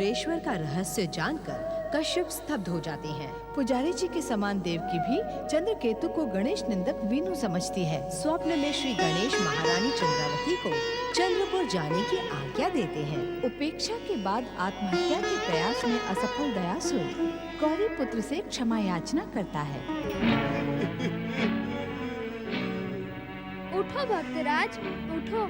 चंद्रेश्वर का रहस्य जानकर कश्यप स्तब्ध हो जाते हैं। पुजारी जी के समान देवकी भी चंद्रकेतु को गणेश निंदक वीनू समझती है। स्वप्न में श्री गणेश महारानी चंद्रावती को चंद्रपुर जाने की आज्ञा देते हैं। उपेक्षा के बाद आत्महत्या के प्रयास में असफल दयासुर गौरी पुत्र से क्षमा याचना करता है। उठो भक्तराज, उठो।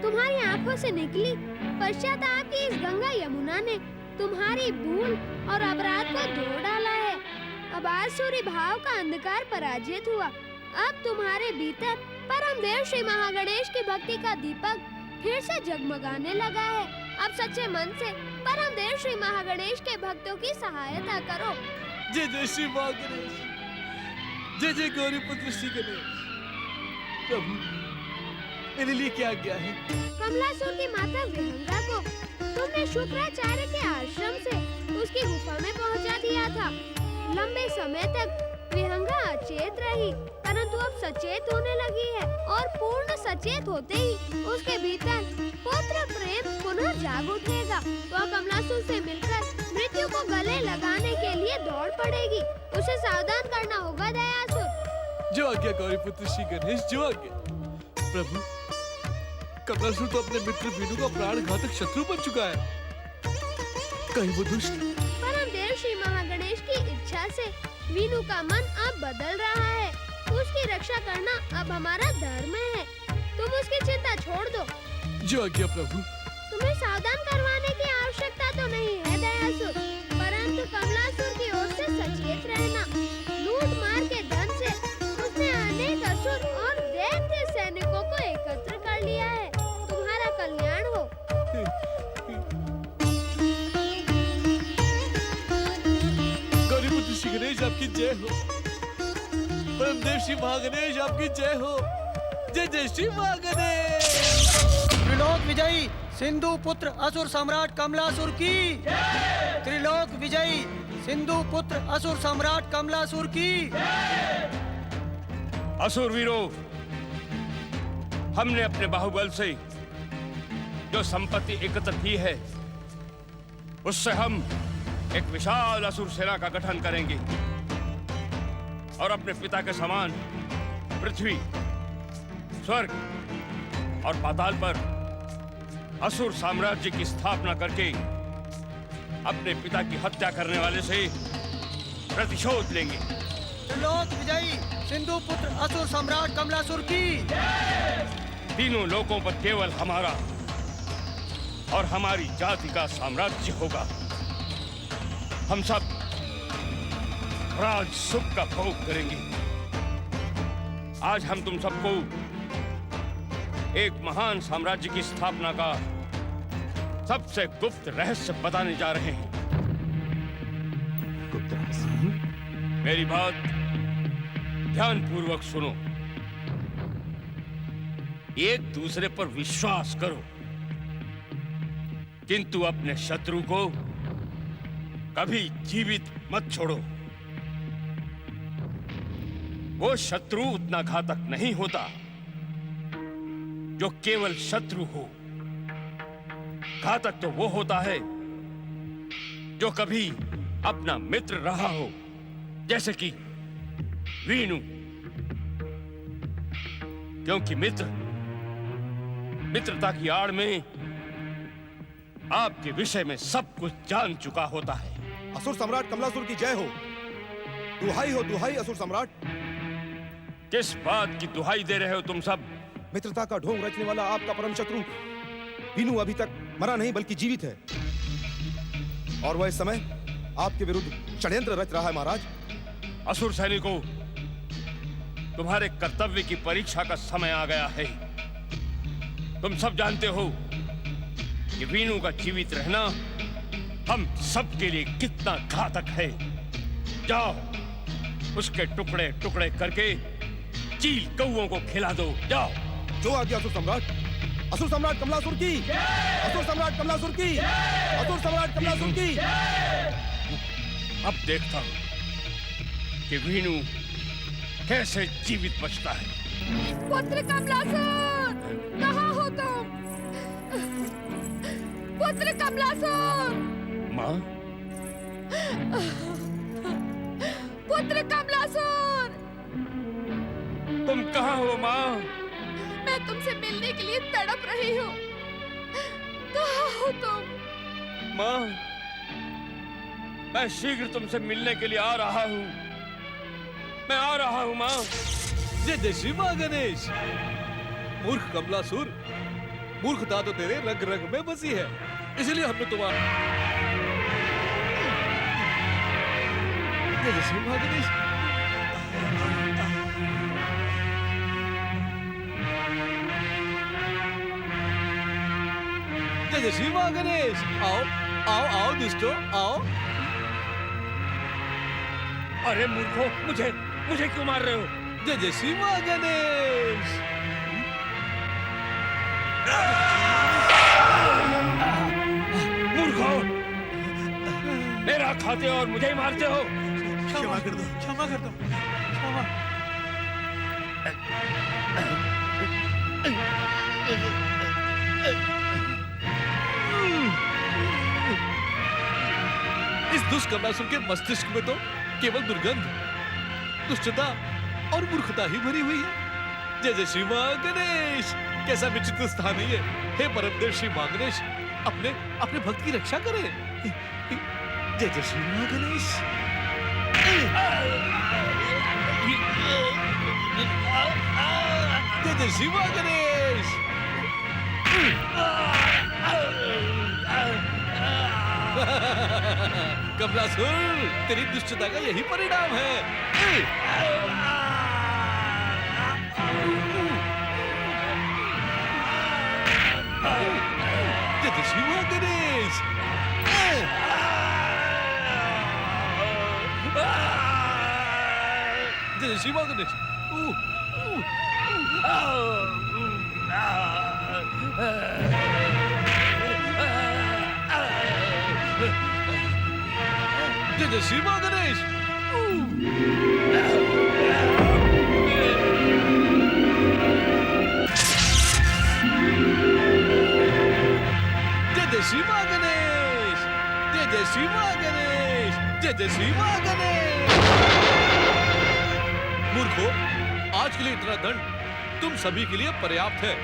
तुम्हारी आंखों से निकली पश्चाताप की इस गंगा यमुना ने तुम्हारी भूल और अपराध को धो डाला है। अब आसुरी भाव का अंधकार पराजित हुआ। अब तुम्हारे भीतर परम देव श्री महागणेश की भक्ति का दीपक फिर से जगमगाने लगा है। अब सच्चे मन से परम देव श्री महागणेश के भक्तों की सहायता करो। जय जय श्री महागणेश, जय जय गौरी पुत्र श्री गणेश। प्रभु, मेरे लिए क्या आज्ञा है? कमलासुर की माता विहंगा को तुमने शुक्राचार्य के आश्रम से उसकी गुफा में पहुंचा दिया था। लंबे समय तक विहंगा अचेत रही, परंतु अब सचेत होने लगी है और पूर्ण सचेत होते ही उसके भीतर पुत्र प्रेम पुनः जाग उठेगा। वह कमलासुर से मिलकर मृत्यु को गले लगाने के लिए दौड़ पड़ेगी। उसे सावधान करना होगा दयासुर। जो आज्ञा गौरी पुत्र श्री गणेश, जो आज्ञा। प्रभु, कमलासुर तो अपने मित्र वीनू का प्राण घातक शत्रु बन चुका है। कहीं वो दुष्ट परम देव श्री महागणेश की इच्छा से वीनू का मन अब बदल रहा है। उसकी रक्षा करना अब हमारा धर्म है। तुम उसकी चिंता छोड़ दो। जो आज्ञा प्रभु। तुम्हें सावधान करवाने की आवश्यकता तो नहीं है दयासुर, परंतु कमलासुर की ओर से सचेत रहना। लूट मार के धन से उसने अनेक असुर और दैत्य सैनिकों को एकत्र कर लिया है। तुम्हारा कल्याण हो। गौरी पुत्र श्री गणेश आपकी जय हो। परम देव श्री महागणेश आपकी जय हो। जय जय श्री महागणेश। त्रिलोक विजयी सिंधु पुत्र असुर सम्राट कमलासुर की। त्रिलोक विजयी सिंधु पुत्र असुर सम्राट कमलासुर की। असुर वीरों, हमने अपने बाहुबल से जो संपत्ति एकत्र की है, उससे हम एक विशाल असुर सेना का गठन करेंगे और अपने पिता के समान पृथ्वी, स्वर्ग और पाताल पर असुर साम्राज्य की स्थापना करके अपने पिता की हत्या करने वाले से प्रतिशोध लेंगे। त्रिलोक विजयी सिंधु पुत्र असुर सम्राट कमलासुर की। तीनों लोकों पर केवल हमारा और हमारी जाति का साम्राज्य होगा। हम सब राज सुख का भोग करेंगे। आज हम तुम सबको एक महान साम्राज्य की स्थापना का सबसे गुप्त रहस्य बताने जा रहे हैं। गुप्त रहस्य? मेरी बात ध्यानपूर्वक सुनो। एक दूसरे पर विश्वास करो, किंतु अपने शत्रु को कभी जीवित मत छोड़ो। वो शत्रु उतना घातक नहीं होता जो केवल शत्रु हो। घातक तो वो होता है जो कभी अपना मित्र रहा हो, जैसे कि वीनू। क्योंकि मित्रता की आड़ में आपके विषय में सब कुछ जान चुका होता है। असुर सम्राट कमलासुर की जय हो। दुहाई हो दुहाई असुर सम्राट। किस बात की दुहाई दे रहे हो तुम सब? मित्रता का ढोंग रचने वाला आपका परम शत्रु वीनू अभी तक मरा नहीं बल्कि जीवित है, और वह इस समय आपके विरुद्ध षड्यंत्र रच रहा है महाराज। असुर सैनिकों, तुम्हारे कर्तव्य की परीक्षा का समय आ गया है। तुम सब जानते हो कि वीनू का जीवित रहना हम सबके लिए कितना घातक है। जाओ, उसके टुकड़े टुकड़े करके चील कौओं को खिला दो। जाओ। जो आज्ञा असुर सम्राट कमलासुर की। असुर सम्राट कमलासुर की। असुर सम्राट कमलासुर की। अब देखता हूं कि वीनू कैसे जीवित बचता है। पुत्र कमलासुर, कहाँ हो तुम? पुत्र कमलासुर, माँ, पुत्र कमलासुर, तुम कहाँ हो माँ? मैं तुमसे मिलने के लिए तड़प रही हूँ। कहाँ हो तुम? माँ, मैं शीघ्र तुमसे मिलने के लिए आ रहा हूँ। मैं आ रहा हूँ माँ। जय जय श्री माँ गणेश। मूर्ख कमलासुर, मूर्खता तो तेरे रग रग में बसी है, इसलिए हमने तुम्हारा। जय जय श्री माँ गणेश। जय जय श्री माँ गणेश। आओ आओ आओ दुष्टो, आओ। अरे मूर्खों, मुझे क्यों मार रहे हो? जय जय श्री माँ गणेश। मूर्खों, मेरा खाते और मुझे ही मारते हो। क्षमा कर दो, क्षमा कर दो, क्षमा। इस दुष्ट कमलासुर के मस्तिष्क में तो केवल दुर्गंध, दुष्टता और मूर्खता ही भरी हुई है। जय जय श्री माँ गणेश। कैसा विचित्र स्थान है ये। हे परमदेव श्री माँ गणेश, अपने भक्त की रक्षा करें। जय जय श्री माँ गणेश। जय जय श्री माँ गणेश। कमलासुर, तेरी दुष्टता का यही परिणाम है। जय जय श्री माँ गणेश। जय जय श्री माँ गणेश। जय जय श्री माँ गणेश। जय जय श्री माँ गणेश। जय जय श्री माँ गणेश। जय जय श्री माँ गणेश। मूर्खों, आज के लिए इतना दंड तुम सभी के लिए पर्याप्त है।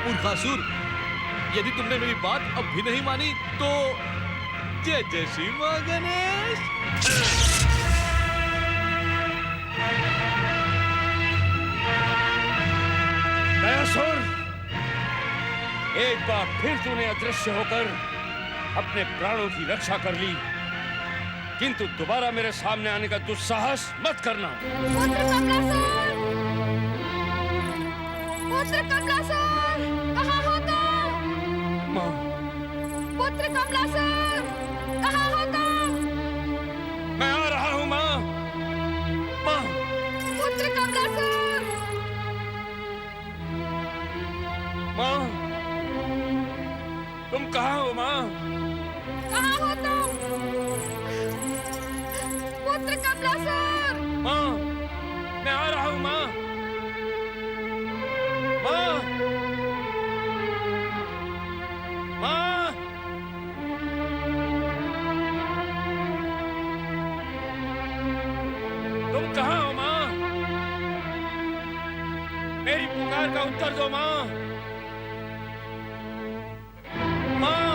मूर्खासुर, यदि तुमने मेरी बात अब भी नहीं मानी तो जय जय श्री माँ गणेश। दयासुर, एक बार फिर तूने अदृश्य होकर अपने प्राणों की रक्षा कर ली, किंतु दोबारा मेरे सामने आने का दुस्साहस मत करना। पुत्र कमलासुर! पुत्र कमलासुर! कहाँ हो तुम? माँ, पुत्र कमलासुर! कहाँ हो तुम? मैं आ रहा हूँ माँ। माँ, पुत्र कमलासुर! माँ, तुम कहाँ हो माँ? कहाँ हो तुम? पुत्र कमलासुर! माँ, मैं आ रहा हूँ माँ। माँ, माँ, तुम कहाँ हो माँ? मेरी पुकार का उत्तर दो माँ। माँ,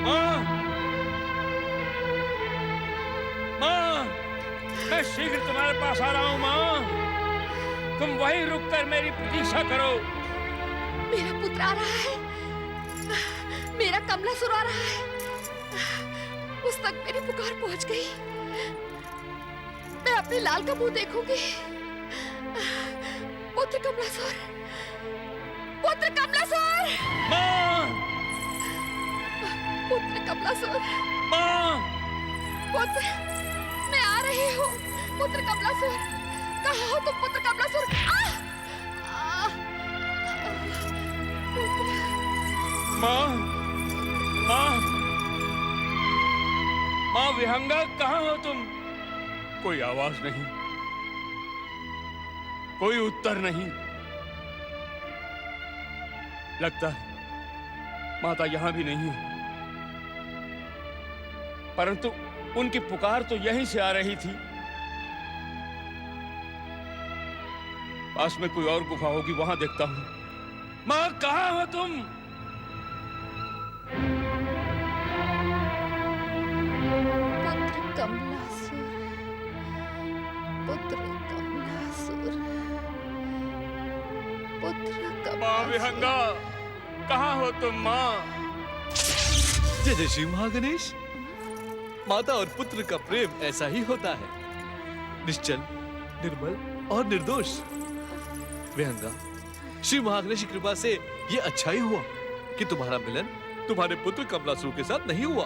माँ, माँ, मैं शीघ्र तुम्हारे पास आ रहा हूँ माँ। तुम वहीं रुककर मेरी प्रतीक्षा करो। मेरा पुत्र आ रहा है, मेरा कमलासुर आ रहा है। उस तक मेरी पुकार पहुंच गई। मैं अपने लाल का मुंह देखूंगी। पुत्र कमलासुर, पुत्र कमलासुर, माँ, पुत्र कमलासुर, माँ, पुत्र, मैं आ रही हूँ। पुत्र कमलासुर, कहाँ हो तुम पुत्र कमलासुर? माँ, माँ, माँ विहंगा, कहाँ हो तुम? कोई आवाज नहीं, कोई उत्तर नहीं। लगता है माता यहां भी नहीं है, परंतु उनकी पुकार तो यहीं से आ रही थी। पास में कोई और गुफा होगी, वहां देखता हूं। मां, कहां हो तुम? पुत्र कमलासुर, पुत्र कमलासुर, पुत्र मां विहंगा, कहां हो तुम मां? जय जय श्री महागणेश। माता और पुत्र का प्रेम ऐसा ही होता है, निश्चल, निर्मल और निर्दोष। विहंगा, श्री महागणेश की कृपा से ये अच्छा ही हुआ कि तुम्हारा मिलन तुम्हारे पुत्र कमलासुर के साथ नहीं हुआ।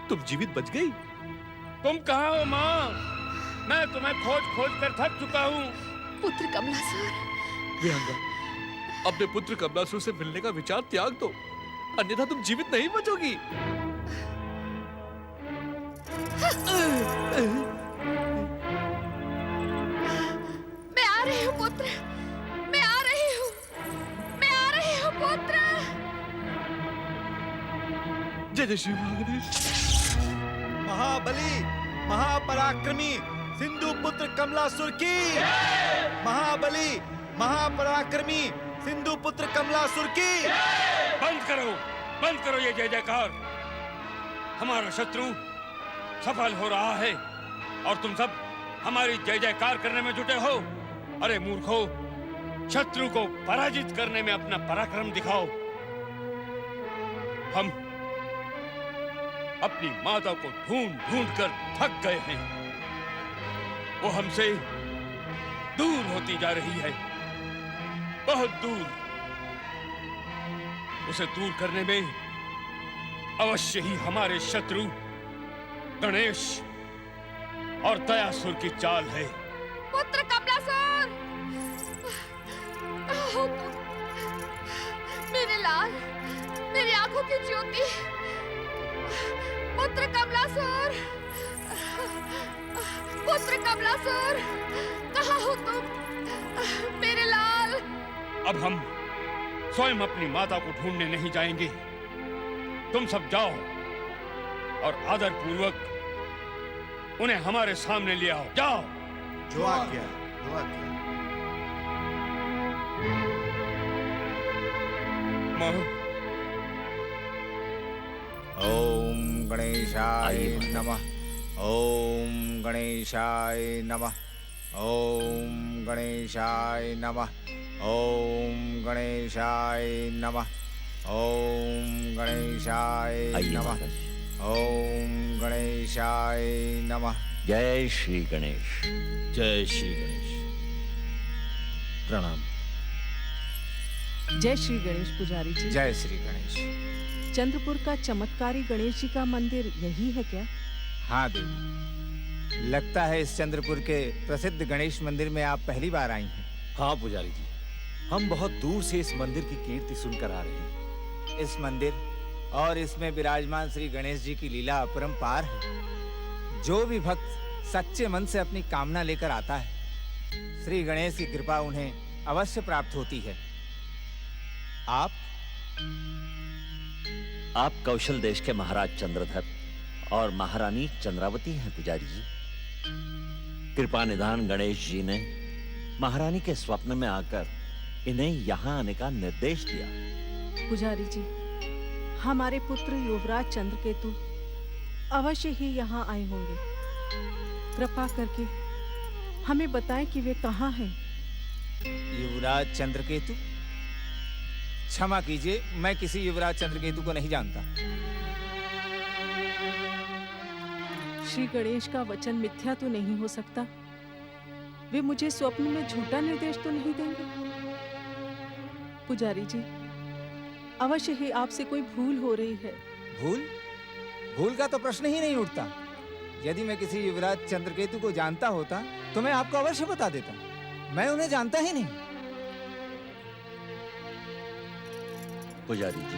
तुम जीवित बच गई। तुम कहां हो मां? मैं तुम्हें खोज खोज कर थक चुका हूं। पुत्र कमलासुर, विहंगा, अपने पुत्र कमलासुर से मिलने का विचार त्याग दो, अन्यथा तुम जीवित नहीं बचोगी। मैं आ रही हूँ पुत्र, मैं आ रही हूँ, मैं आ रही हूँ पुत्र। जय जय श्री महागणेश। महाबली, महापराक्रमी सिंधु पुत्र कमलासुर की। महाबली, महापराक्रमी सिंधु पुत्र कमलासुर की। बंद करो ये जय जयकार। हमारा शत्रु सफल हो रहा है और तुम सब हमारी जय जयकार करने में जुटे हो। अरे मूर्खो, शत्रु को पराजित करने में अपना पराक्रम दिखाओ। हम अपनी माता को ढूंढ ढूंढ कर थक गए हैं। वो हमसे दूर होती जा रही है, बहुत दूर। उसे दूर करने में अवश्य ही हमारे शत्रु गणेश और दयासुर की चाल है। पुत्र कमलासुर, कहाँ हो तुम? मेरे लाल, मेरी आंखों की ज्योति, पुत्र कमलासुर, पुत्र कमलासुर, कहाँ हो तुम? मेरे लाल। अब हम स्वयं अपनी माता को ढूंढने नहीं जाएंगे। तुम सब जाओ और आदर पूर्वक उन्हें हमारे सामने ले आओ। जाओ। जो आज्ञा, जो आज्ञा। मां, ओम गणेशाय नमः। ओम गणेशाय नमः। ओम गणेशाय नमः। ओम गणेशाय नमः। ओम गणेशाय नमः। ओम गणेशाय नमः। जय श्री गणेश। जय श्री गणेश। प्रणाम। जय श्री गणेश पुजारी जी। जय श्री गणेश। चंद्रपुर का चमत्कारी गणेश जी का मंदिर यही है क्या? हाँ देवी, लगता है इस चंद्रपुर के प्रसिद्ध गणेश मंदिर में आप पहली बार आई हैं। हाँ पुजारी जी, हम बहुत दूर से इस मंदिर की कीर्ति सुनकर आ रहे हैं। इस मंदिर और इसमें विराजमान श्री गणेश जी की लीला अपरंपार है। जो भी भक्त सच्चे मन से अपनी कामना लेकर आता है, श्री गणेश की कृपा उन्हें अवश्य प्राप्त होती है। आप कौशल देश के महाराज चंद्रधर और महारानी चंद्रावती हैं पुजारी जी। कृपा निधान गणेश जी ने महारानी के स्वप्न में आकर इन्हें यहाँ आने का निर्देश दिया। पुजारी जी, हमारे पुत्र युवराज चंद्रकेतु अवश्य ही यहाँ आए होंगे। कृपा करके हमें बताएं कि वे कहाँ हैं। युवराज चंद्रकेतु? क्षमा कीजिए, मैं किसी युवराज चंद्रकेतु को नहीं जानता। श्री गणेश का वचन मिथ्या तो नहीं हो सकता? वे मुझे स्वप्न में झूठा निर्देश तो नहीं देंगे? पुजारी जी, अवश्य ही आपसे कोई भूल हो रही है। भूल? भूल का तो प्रश्न ही नहीं उठता। यदि मैं किसी युवराज चंद्रकेतु को जानता होता तो मैं आपको अवश्य बता देता। मैं उन्हें जानता ही नहीं। पुजारी जी,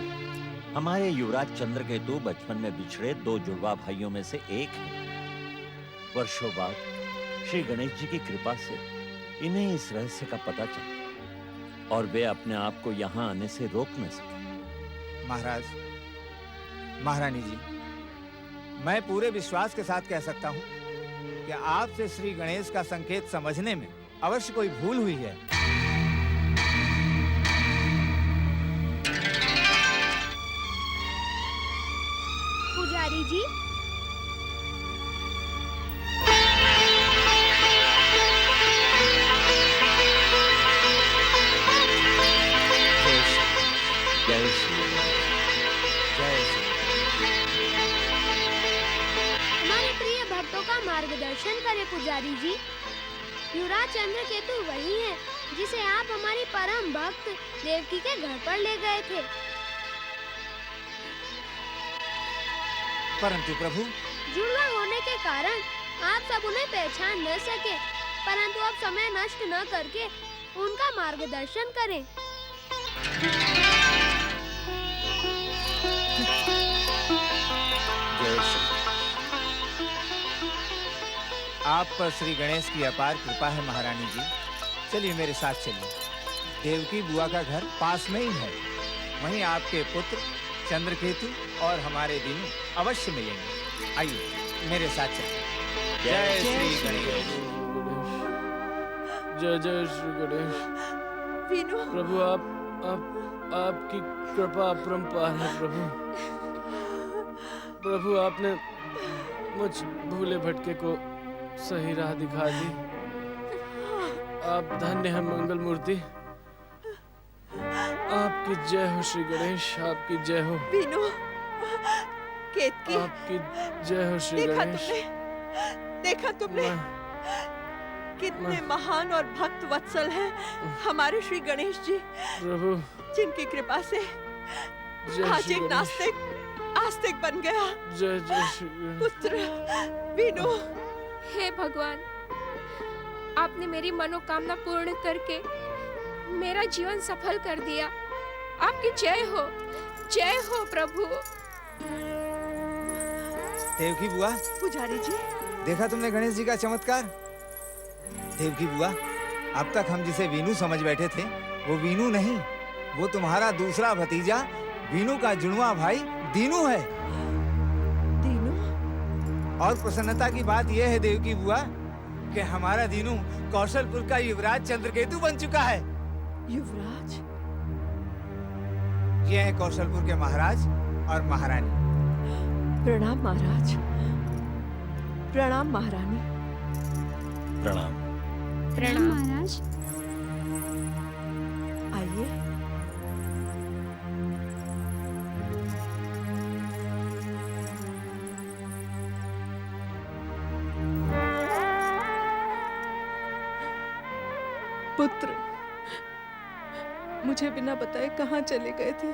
हमारे युवराज चंद्रकेतु बचपन में बिछड़े दो जुड़वा भाइयों में से एक हैं। वर्षों बाद श्री गणेश जी की कृपा से इन्हें इस रहस्य का पता चला। और वे अपने आप को यहाँ आने से रोक न सके। महाराज, महारानी जी, मैं पूरे विश्वास के साथ कह सकता हूँ कि आपसे श्री गणेश का संकेत समझने में अवश्य कोई भूल हुई है। पुजारी जी, जय श्री जय श्री हमारे प्रिय भक्तों का मार्गदर्शन करें पुजारी जी। युवराज चंद्रकेतु वही है जिसे आप हमारी परम भक्त देवकी के घर पर ले गए थे। परंतु प्रभु, जुड़वा होने के कारण आप सब उन्हें पहचान न सके, परंतु अब समय नष्ट न करके उनका मार्गदर्शन करें। जय श्री। आप पर श्री गणेश की अपार कृपा है महारानी जी। चलिए मेरे साथ चलिए। देवकी बुआ का घर पास में ही है। वहीं आपके पुत्र चंद्रकेतु और हमारे दीनू अवश्य मिलेंगे। आइए मेरे साथ चलिए। जय श्री गणेश। जय जय श्री गणेश। वीनू, प्रभु आपकी कृपा अपरंपार है प्रभु। प्रभु आपने मुझ भूले भटके को सही राह दिखा दी। आप धन्य हैं मंगल मूर्ति। आपकी जय हो श्री गणेश, आपकी जय हो। वीनू, केतकी, आपकी जय हो श्री गणेश। देखा तुमने कितने महान और भक्त वत्सल हैं हमारे श्री गणेश जी, प्रभु जिनकी कृपा से आज एक नास्तिक आस्तिक बन गया। जय जय श्री गणेश। पुत्र वीनू, हे भगवान, आपने मेरी मनोकामना पूर्ण करके मेरा जीवन सफल कर दिया। आपकी जय हो प्रभु। देवकी बुआ, पुजारी जी, देखा तुमने गणेश जी का चमत्कार? देवकी बुआ, अब तक हम जिसे वीनू समझ बैठे थे वो वीनू नहीं, वो तुम्हारा दूसरा भतीजा वीनू का जुड़वा भाई दीनू है। दीनू, और प्रसन्नता की बात यह है देवकी बुआ कि हमारा दीनू कौशलपुर का युवराज चंद्रकेतु बन चुका है। युवराज? ये है कौशलपुर के महाराज और महारानी। प्रणाम महाराज। प्रणाम महारानी। प्रणाम। प्रणाम महाराज। आइए। पुत्र, मुझे बिना बताए कहाँ चले गए थे?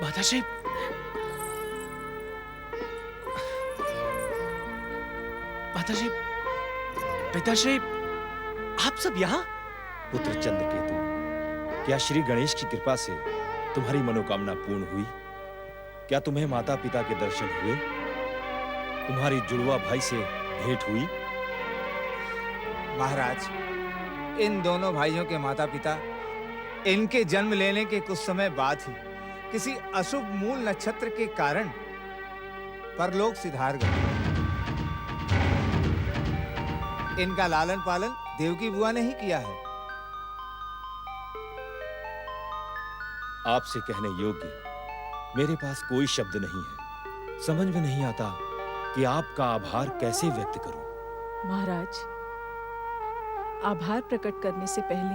माताश्री, माताश्री, पिताश्री, आप सब यहाँ? पुत्र चंद्रकेतु, क्या श्री गणेश की कृपा से तुम्हारी मनोकामना पूर्ण हुई? क्या तुम्हें माता पिता के दर्शन हुए? तुम्हारी जुड़वा भाई से भेंट हुई? महाराज, इन दोनों भाइयों के माता पिता इनके जन्म लेने के कुछ समय बाद ही किसी अशुभ मूल नक्षत्र के कारण परलोक सिधार गए। इनका लालन पालन देवकी बुआ ने ही किया है। आपसे कहने योग्य मेरे पास कोई शब्द नहीं है। समझ में नहीं आता कि आपका आभार कैसे व्यक्त करूं। महाराज, आभार प्रकट करने से पहले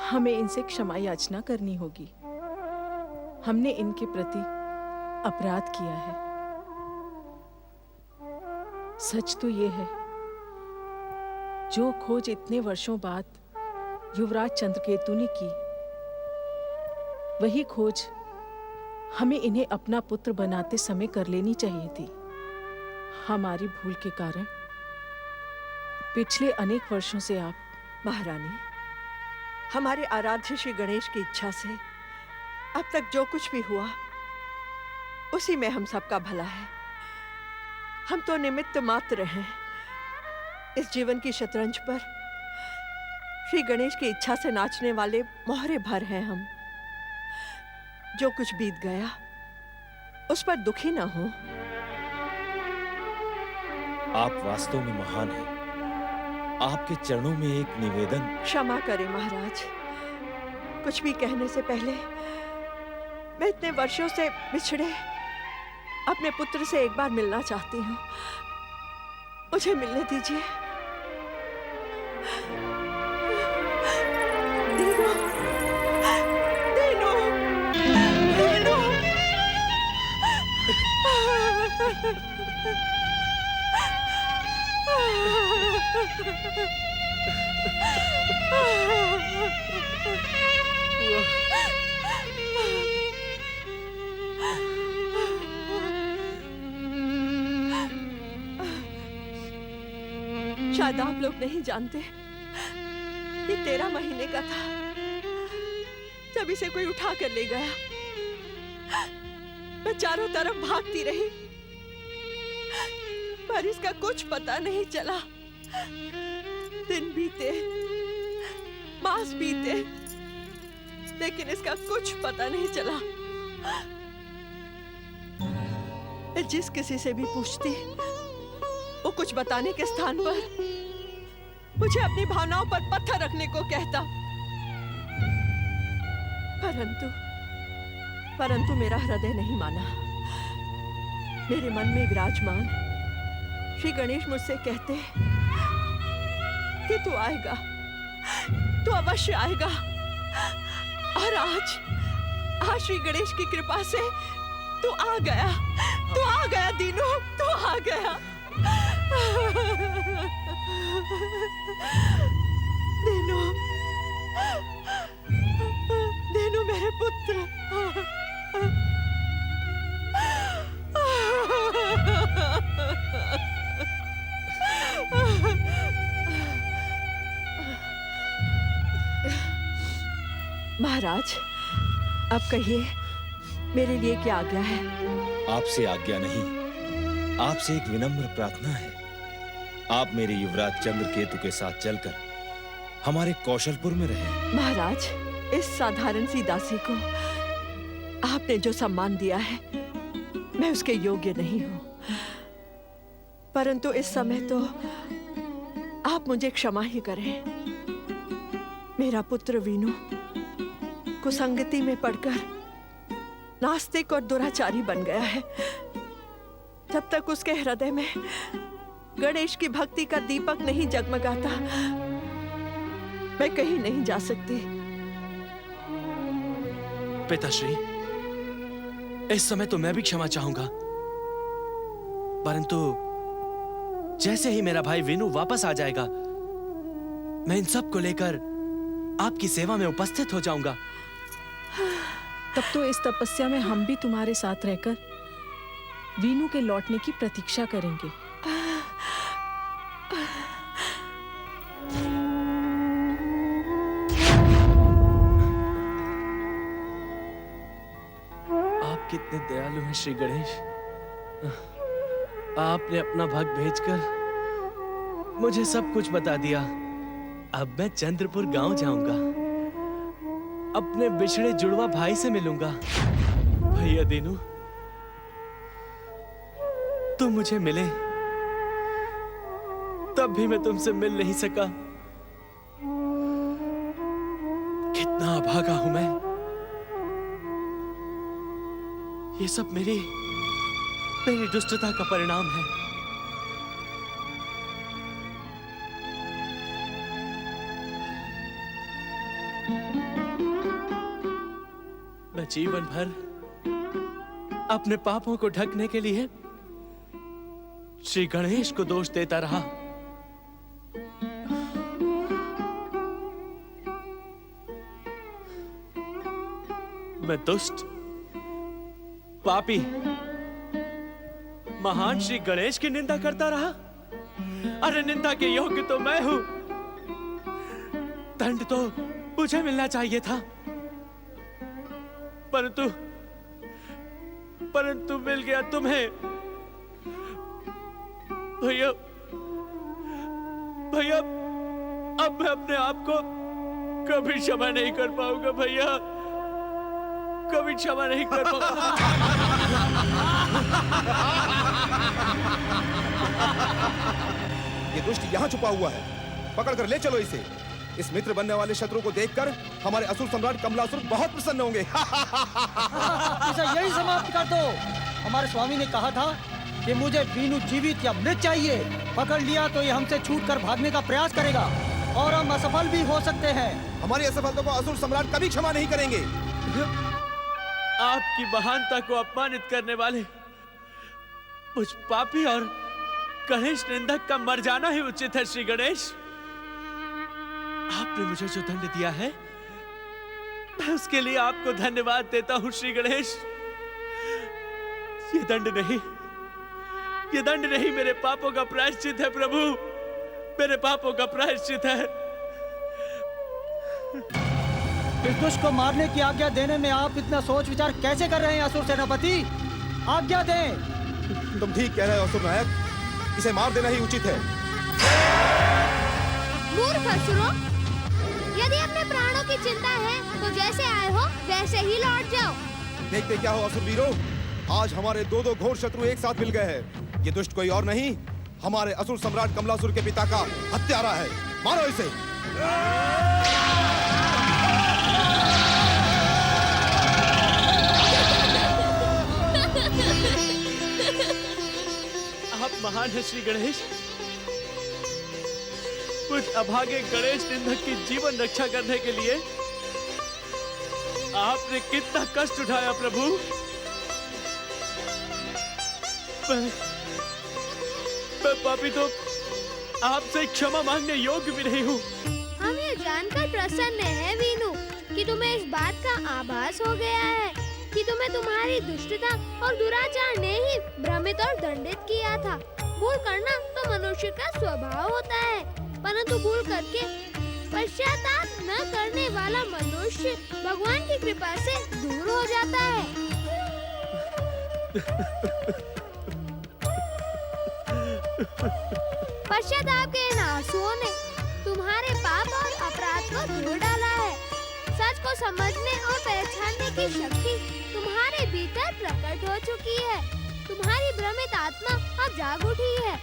हमें इनसे क्षमा याचना करनी होगी। हमने इनके प्रति अपराध किया है। सच तो ये है, जो खोज इतने वर्षों बाद युवराज चंद्रकेतु ने की, वही खोज हमें इन्हें अपना पुत्र बनाते समय कर लेनी चाहिए थी। हमारी भूल के कारण पिछले अनेक वर्षों से आप महारानी, हमारे आराध्य श्री गणेश की इच्छा से अब तक जो कुछ भी हुआ उसी में हम सबका भला है। हम तो निमित्त मात्र हैं। इस जीवन की शतरंज पर श्री गणेश की इच्छा से नाचने वाले मोहरे भर हैं हम। जो कुछ बीत गया उस पर दुखी ना हो। आप वास्तव में महान हैं। आपके चरणों में एक निवेदन। क्षमा करें महाराज, कुछ भी कहने से पहले मैं इतने वर्षों से बिछड़े अपने पुत्र से एक बार मिलना चाहती हूँ। मुझे मिलने दीजिए। दीनू, दीनू, दीनू। शायद आप लोग नहीं जानते, ये 13 महीने का था जब इसे कोई उठा कर ले गया। मैं चारों तरफ भागती रही पर इसका कुछ पता नहीं चला। दिन बीते, मास बीते, लेकिन इसका कुछ पता नहीं चला। मैं जिस किसी से भी पूछती वो कुछ बताने के स्थान पर मुझे अपनी भावनाओं पर पत्थर रखने को कहता। परंतु मेरा हृदय नहीं माना। मेरे मन में विराजमान श्री गणेश मुझसे कहते कि तू आएगा, तू अवश्य आएगा। और आज श्री गणेश की कृपा से तू आ गया दीनू, तू आ गया। दीनू मेरे पुत्र। महाराज, अब कहिए मेरे लिए क्या आज्ञा है? आपसे आज्ञा नहीं, आपसे एक विनम्र प्रार्थना है। आप मेरे युवराज चंद्रकेतु के साथ चलकर हमारे कौशलपुर में रहें। महाराज, इस साधारण सी दासी को आपने जो सम्मान दिया है मैं उसके योग्य नहीं हूं, परंतु इस समय तो आप मुझे क्षमा ही करें। मेरा पुत्र वीनू कुसंगति में पड़कर नास्तिक और दुराचारी बन गया है। जब तक उसके हृदय में गणेश की भक्ति का दीपक नहीं जगमगाता मैं कहीं नहीं जा सकती। पिताश्री, इस समय तो मैं भी क्षमा चाहूंगा, परंतु जैसे ही मेरा भाई वीनू वापस आ जाएगा मैं इन सब को लेकर आपकी सेवा में उपस्थित हो जाऊंगा। तब तो इस तपस्या में हम भी तुम्हारे साथ रहकर वीनू के लौटने की प्रतीक्षा करेंगे। आप कितने दयालु हैं श्री गणेश। आपने अपना भक्त भेजकर मुझे सब कुछ बता दिया। अब मैं चंद्रपुर गांव जाऊंगा, अपने बिछड़े जुड़वा भाई से मिलूंगा। भैया दीनू, तुम मुझे मिले तब भी मैं तुमसे मिल नहीं सका। कितना अभागा हूं मैं। ये सब मेरी दुष्टता का परिणाम है। मैं जीवन भर अपने पापों को ढकने के लिए श्री गणेश को दोष देता रहा। मैं दुष्ट, पापी, महान श्री गणेश की निंदा करता रहा। अरे निंदा के योग्य तो मैं हूं, दंड तो मुझे मिलना चाहिए था, परंतु परंतु मिल गया तुम्हें। भैया भैया, अब मैं अपने आप को कभी क्षमा नहीं कर पाऊंगा भैया, कभी क्षमा नहीं कर पाऊंगा। ये दुष्ट यहाँ छुपा हुआ है, पकड़ कर ले चलो इसे। इस मित्र बनने वाले शत्रु को देखकर हमारे असुर सम्राट कमलासुर बहुत प्रसन्न होंगे। इसे यही समाप्त कर दो। हमारे स्वामी ने कहा था कि मुझे वीनू जीवित या मृत चाहिए। पकड़ लिया तो ये हमसे छूटकर भागने का प्रयास करेगा और हम असफल भी हो सकते हैं। हमारी असफलता को असुर सम्राट कभी क्षमा नहीं करेंगे। आपकी महानता को अपमानित करने वाले मुझ पापी और गणेश निंदक का मर जाना ही उचित है। श्री गणेश, आपने मुझे जो दंड दिया है, मैं उसके लिए आपको धन्यवाद देता हूं। श्री गणेश, ये दंड नहीं, ये दंड नहीं, मेरे पापों का प्रायश्चित है प्रभु, मेरे पापों का प्रायश्चित है। इस दुष्ट को मारने की आज्ञा देने में आप इतना सोच विचार कैसे कर रहे हैं असुर सेनापति? आज्ञा दें। तुम ठीक कह रहे हो असुर नायक, इसे मार देना ही उचित है। मूर्ख असुरों, यदि अपने प्राणों की चिंता है तो जैसे आए हो वैसे ही लौट जाओ। देखते क्या हो असुर वीरों, आज हमारे दो घोर शत्रु एक साथ मिल गए हैं। ये दुष्ट कोई और नहीं, हमारे असुर सम्राट कमलासुर के पिता का हत्यारा है। मारो इसे। आप महान है श्री गणेश। कुछ अभागे गणेश निंदक की जीवन रक्षा करने के लिए आपने कितना कष्ट उठाया प्रभु। मैं पापी तो आपसे क्षमा मांगने योग्य भी नहीं हूँ। हम ये जानकर प्रसन्न हैं वीनू कि तुम्हें इस बात का आभास हो गया है कि तुम्हें तुम्हारी दुष्टता और दुराचार ने ही भ्रमित और दंडित किया था। भूल करना तो मनुष्य का स्वभाव होता है, परंतु भूल करके पश्चाताप न करने वाला मनुष्य भगवान की कृपा से दूर हो जाता है। पश्चाताप के इन आंसुओं ने तुम्हारे पाप और अपराध को धो डाला है। सच को समझने और पहचानने की शक्ति तुम्हारे भीतर प्रकट हो चुकी है। तुम्हारी भ्रमित आत्मा अब जाग उठी है।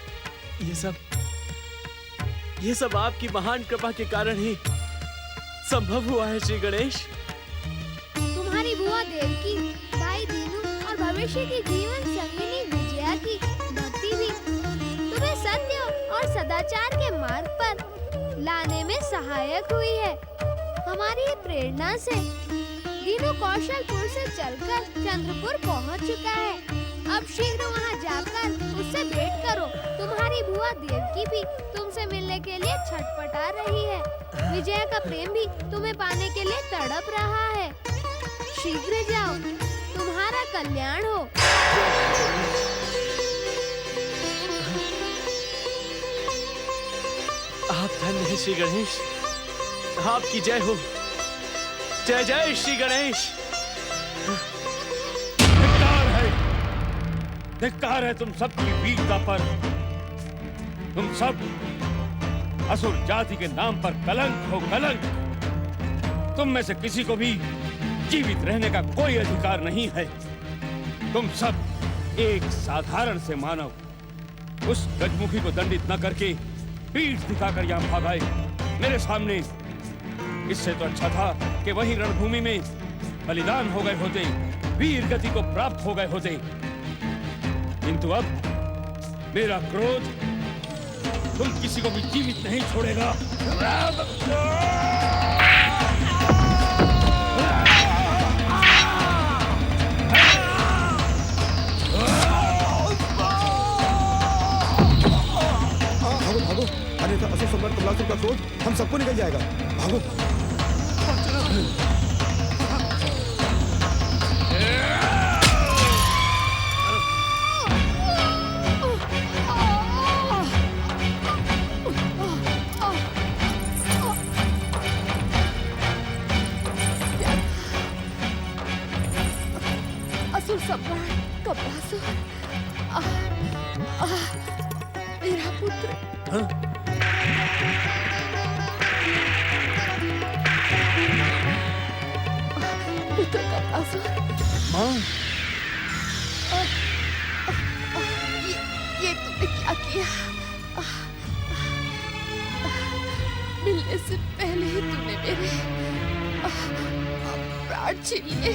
ये सब आपकी महान कृपा के कारण ही संभव हुआ है श्री गणेश। तुम्हारी बुआ देवकी, भाई दीनू और भविष्य की जीवन संगिनी विजया की भक्ति भी तुम्हें सत्य और सदाचार के मार्ग पर लाने में सहायक हुई है। हमारी प्रेरणा से दीनू कौशलपुर से चलकर चंद्रपुर पहुंच चुका है। अब शीघ्र वहां जाकर उससे भेंट करो। तुम्हारी बुआ देवकी भी तुमसे मिलने के लिए छटपटा रही है। विजया का प्रेम भी तुम्हें पाने के लिए तड़प रहा है। शीघ्र जाओ, तुम्हारा कल्याण हो। आप धन्य हैं श्री गणेश, आपकी जय हो। जय जय श्री गणेश। धिक्कार है तुम सबकी वीरता पर। तुम सब असुर जाति के नाम पर कलंक हो, कलंक। तुम में से किसी को भी जीवित रहने का कोई अधिकार नहीं है। तुम सब एक साधारण से मानव उस गजमुखी को दंडित न करके पीठ दिखाकर यहाँ भाग आए मेरे सामने। इससे तो अच्छा था कि वहीं रणभूमि में बलिदान हो गए होते, वीर गति को प्राप्त हो गए होते। किंतु अब मेरा क्रोध तुम किसी को भी जीवित नहीं छोड़ेगा। भागो भागो, अन्यथा असुर सम्राट कमलासुर का क्रोध हम सबको निकल जाएगा। भागो। सम्राट कमलासुर, मेरा पुत्र। पुत्र कमलासुर। माँ, ये तुमने क्या किया? मिलने से पहले ही तूने मेरे प्राण छीन लिए।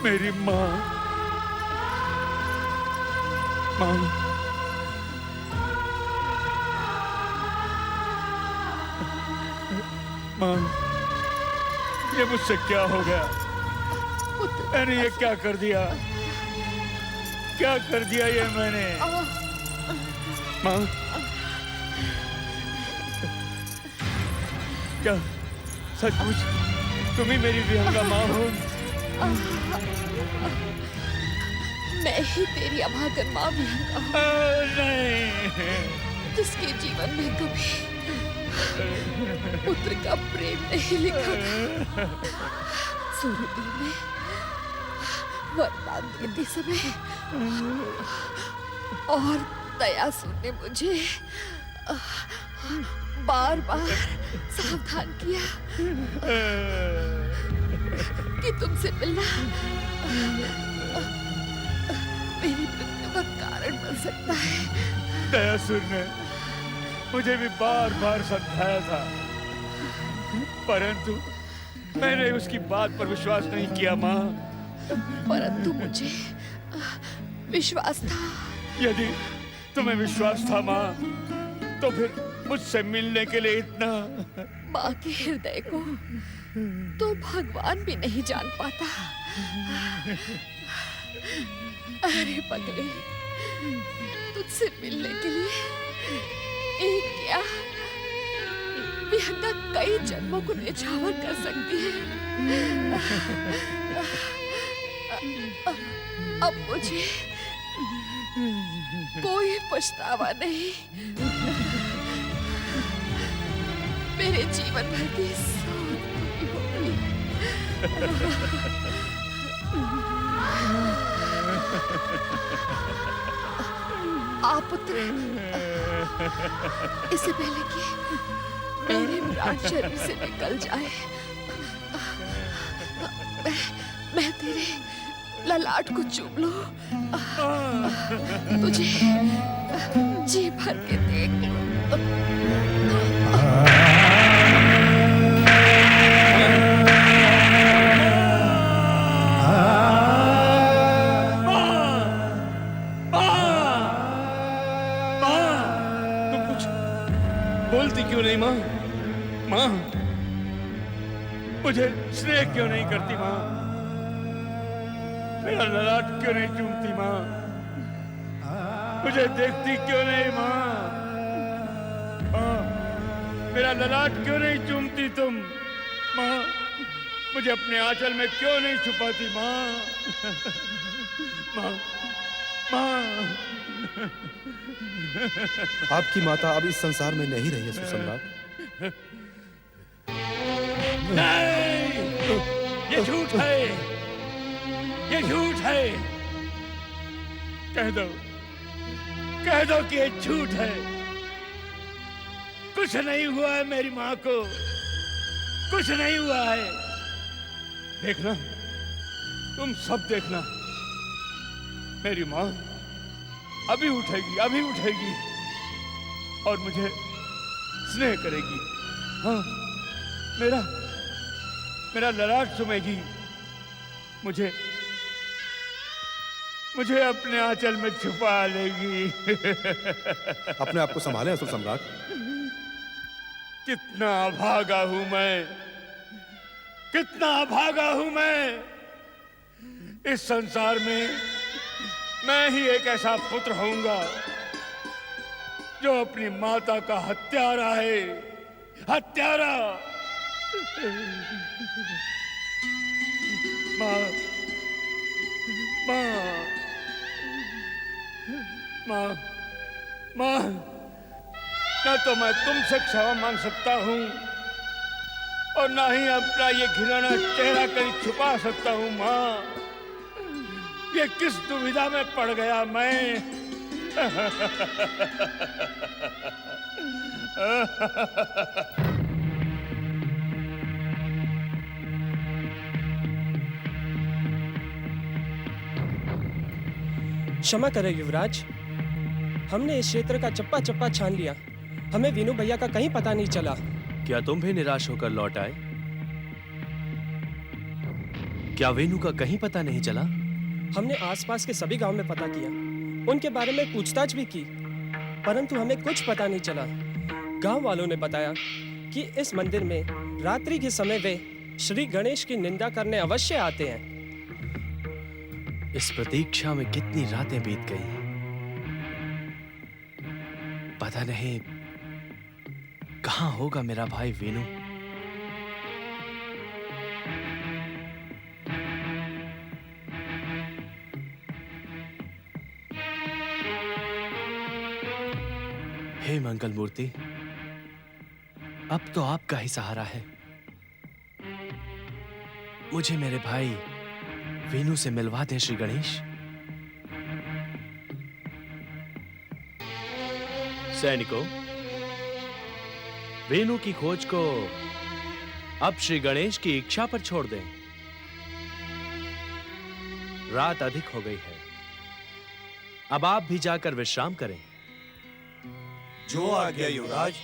मेरी माँ, माँ, माँ, ये मुझसे क्या हो गया? मैंने ये क्या कर दिया? क्या कर दिया ये मैंने? माँ, क्या सचमुच तुम ही मेरी विहंगा माँ हो? मैं ही तेरी अभागन माँ विहंगा हूँ, नहीं, जिसके जीवन में कभी पुत्र का प्रेम नहीं लिखा था। सूर्योदय में वरदान देते समय और दयासुर ने मुझे बार बार सावधान किया कि तुमसे मिलना मेरी मृत्यु का कारण बन सकता है। दयासुर ने मुझे भी बार बार समझाया था, परंतु मैंने उसकी बात पर विश्वास नहीं किया माँ। परंतु मुझे विश्वास था। यदि तुम्हें विश्वास था माँ, तो फिर मुझसे मिलने के लिए इतना। माँ के हृदय को तो भगवान भी नहीं जान पाता। अरे पगले, तुझसे मिलने के लिए एक क्या विहंगा कई जन्मों को निछावर कर सकती है। अब मुझे कोई पछतावा नहीं। मेरे जीवन भर की सोच पूरी हो गई। आप पुत्र, इससे पहले कि मेरे प्राण शरीर से निकल जाए, मैं तेरे ललाट को चूम लूं, तुझे जी भर के देख लूं। बोलती क्यों नहीं माँ? माँ, मुझे स्नेह क्यों नहीं करती माँ? मेरा ललाट क्यों नहीं चूमती माँ? मुझे देखती क्यों नहीं माँ? माँ, मेरा ललाट क्यों नहीं चूमती तुम? माँ, मुझे अपने आंचल में क्यों नहीं छुपाती माँ? माँ, माँ। आपकी माता अब इस संसार में नहीं रही है सुसम्राट। नहीं, ये झूठ है, ये झूठ है। कह दो कि ये झूठ है। कुछ नहीं हुआ है मेरी माँ को, कुछ नहीं हुआ है। देखना, तुम सब देखना, मेरी माँ अभी उठेगी, अभी उठेगी और मुझे स्नेह करेगी। हाँ, मेरा ललाट चूमेगी, मुझे अपने आंचल में छुपा लेगी। अपने आप को संभालें असुर सम्राट। कितना अभागा हूं मैं, कितना अभागा हूं मैं। इस संसार में मैं ही एक ऐसा पुत्र होऊंगा जो अपनी माता का हत्यारा है, हत्यारा। माँ, माँ, माँ, माँ, न तो मैं तुमसे क्षमा मांग सकता हूँ और ना ही अपना ये घिनौना चेहरा कहीं छुपा सकता हूँ। माँ, ये किस दुविधा में पड़ गया मैं। क्षमा करें युवराज, हमने इस क्षेत्र का चप्पा चप्पा छान लिया। हमें वीनू भैया का कहीं पता नहीं चला। क्या तुम भी निराश होकर लौट आए? क्या वेणु का कहीं पता नहीं चला? हमने आसपास के सभी गांव में पता किया, उनके बारे में पूछताछ भी की, परंतु हमें कुछ पता नहीं चला। गांव वालों ने बताया कि इस मंदिर में रात्रि के समय वे श्री गणेश की निंदा करने अवश्य आते हैं। इस प्रतीक्षा में कितनी रातें बीत गई, पता नहीं कहां होगा मेरा भाई वेणु। हे मंगल मूर्ति, अब तो आपका ही सहारा है। मुझे मेरे भाई वेणु से मिलवा दे श्री गणेश। सैनिकों, वेणु की खोज को अब श्री गणेश की इच्छा पर छोड़ दें। रात अधिक हो गई है, अब आप भी जाकर विश्राम करें। जो आज्ञा युवराज।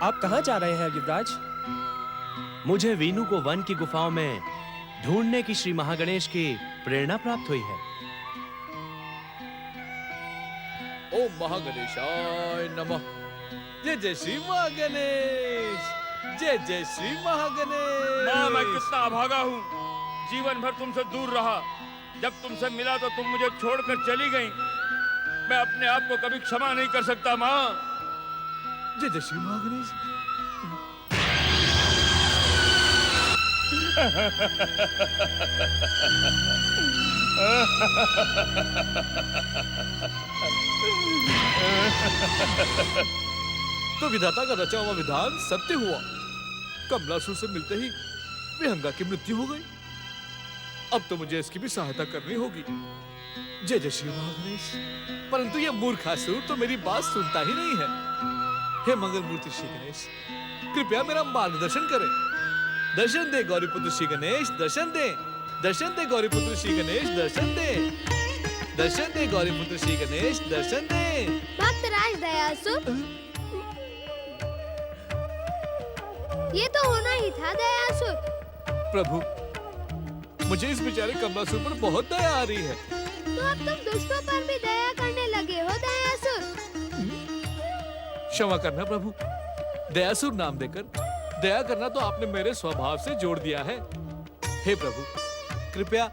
आप कहाँ जा रहे हैं युवराज? मुझे वीनू को वन की गुफाओं में ढूंढने की श्री महागणेश की प्रेरणा प्राप्त हुई है। ओम महागणेशाय नमः। जय जय श्री महागणेश, जय जय श्री महागणेश। माँ, मैं कितना अभागा हूँ, जीवन भर तुमसे दूर रहा। जब तुमसे मिला तो तुम मुझे छोड़कर चली गई। मैं अपने आप को कभी क्षमा नहीं कर सकता। माँ, जय जय श्री महागणेश। तो विधाता का रचा हुआ विधान सत्य हुआ। कमलासुर से मिलते ही विहंगा की मृत्यु हो गई। अब तो मुझे इसकी भी सहायता करनी होगी। जय जय श्री महागणेश। परंतु यह मूर्खासुर तो मेरी बात सुनता ही नहीं है। हे मंगल मूर्ति श्री गणेश, कृपया मेरा मार्गदर्शन करें। दर्शन दे गौरीपुत्र श्री गणेश, दर्शन दे। दर्शन दे गौरीपुत्र श्री गणेश, दर्शन दे। दर्शन दे गौरीपुत्र श्री गणेश, दर्शन दे। भक्तराज दयासुर, ये तो होना ही था दयासुर। प्रभु, मुझे इस बेचारे कमलासुर पर बहुत दया आ रही है। तो अब तुम दुष्टों पर भी दया करने लगे हो दयासुर। क्षमा करना प्रभु, दयासुर नाम देकर दया करना तो आपने मेरे स्वभाव से जोड़ दिया है। हे प्रभु, कृपया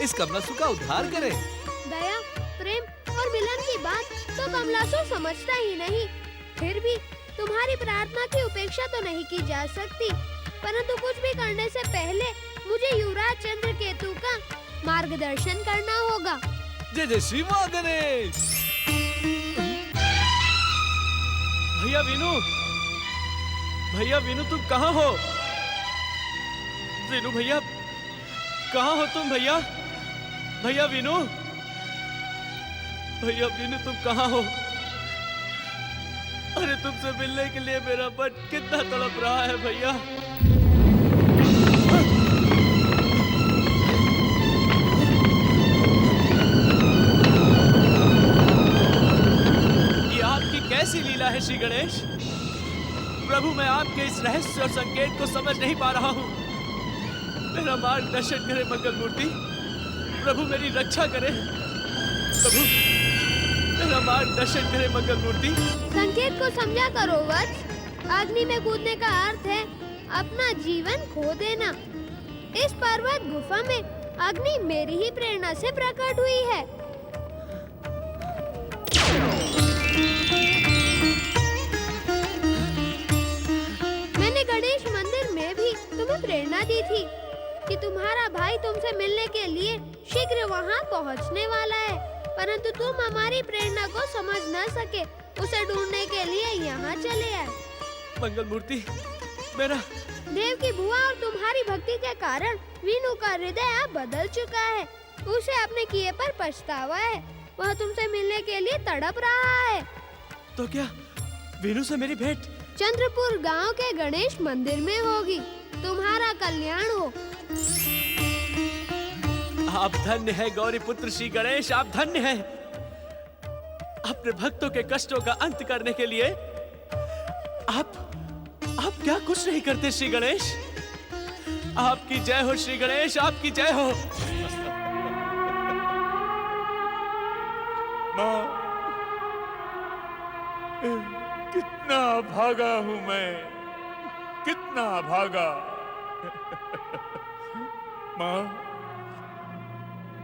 इस कमलासुर का उद्धार करें। दया, प्रेम और मिलन की बात तो कमलासुर समझता ही नहीं। फिर भी तुम्हारी प्रार्थना की उपेक्षा तो नहीं की जा सकती, परंतु कुछ भी करने से पहले मुझे युवराज चंद्रकेतु का मार्गदर्शन करना होगा। जय जय श्री महागणेश। भैया वीनू, भैया वीनू, तुम कहाँ हो? वीनू भैया, कहाँ हो तुम? भैया, भैया वीनू, भैया वीनू, तुम कहाँ हो? अरे तुमसे मिलने के लिए मेरा मन कितना तड़प रहा है भैया। ये आपकी कैसी लीला है श्री गणेश? प्रभु, मैं आपके इस रहस्य और संकेत को समझ नहीं पा रहा हूँ। मेरा मार्गदर्शन करे मंगल मूर्ति। प्रभु, मेरी रक्षा करे। प्रभु, मेरा मार्गदर्शन करे मंगल मूर्ति। संकेत को समझा करो वत्स। अग्नि में कूदने का अर्थ है अपना जीवन खो देना। इस पर्वत गुफा में अग्नि मेरी ही प्रेरणा से प्रकट हुई है। प्रेरणा दी थी कि तुम्हारा भाई तुमसे मिलने के लिए शीघ्र वहाँ पहुँचने वाला है, परंतु तुम हमारी प्रेरणा को समझ न सके, उसे ढूंढने के लिए यहाँ चले आए। मंगल मूर्ति, मेरा देव की बुआ और तुम्हारी भक्ति के कारण वीनू का हृदय अब बदल चुका है। उसे अपने किए पर पछतावा है। वह तुमसे मिलने के लिए तड़प रहा है। तो क्या वीनू से मेरी भेंट चंद्रपुर गांव के गणेश मंदिर में होगी। तुम्हारा कल्याण हो। आप धन्य है गौरी पुत्र श्री गणेश, आप धन्य है। अपने भक्तों के कष्टों का अंत करने के लिए आप क्या कुछ नहीं करते श्री गणेश। आपकी जय हो श्री गणेश, आपकी जय हो। माँ, कितना भागा हूं मैं, कितना भागा। माँ,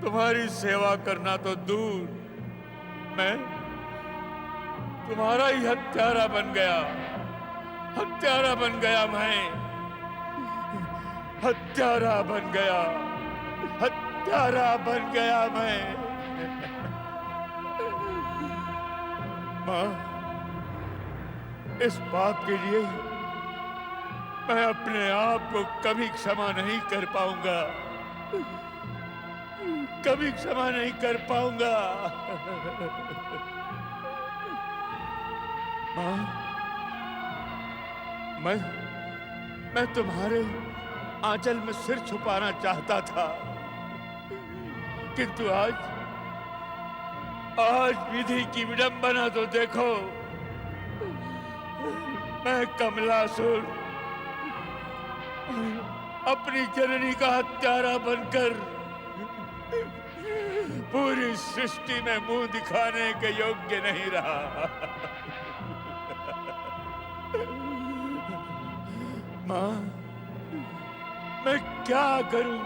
तुम्हारी सेवा करना तो दूर, मैं तुम्हारा ही हत्यारा बन गया, हत्यारा बन गया मैं, हत्यारा बन गया, हत्यारा बन गया मैं। माँ, इस पाप के लिए मैं अपने आप को कभी क्षमा नहीं कर पाऊंगा, कभी क्षमा नहीं कर पाऊंगा। माँ, मैं तुम्हारे आंचल में सिर छुपाना चाहता था, किंतु आज विधि की विडंबना तो देखो। मैं कमलासुर अपनी जननी का हत्यारा बनकर पूरी सृष्टि में मुंह दिखाने के योग्य नहीं रहा। माँ, मैं क्या करूं,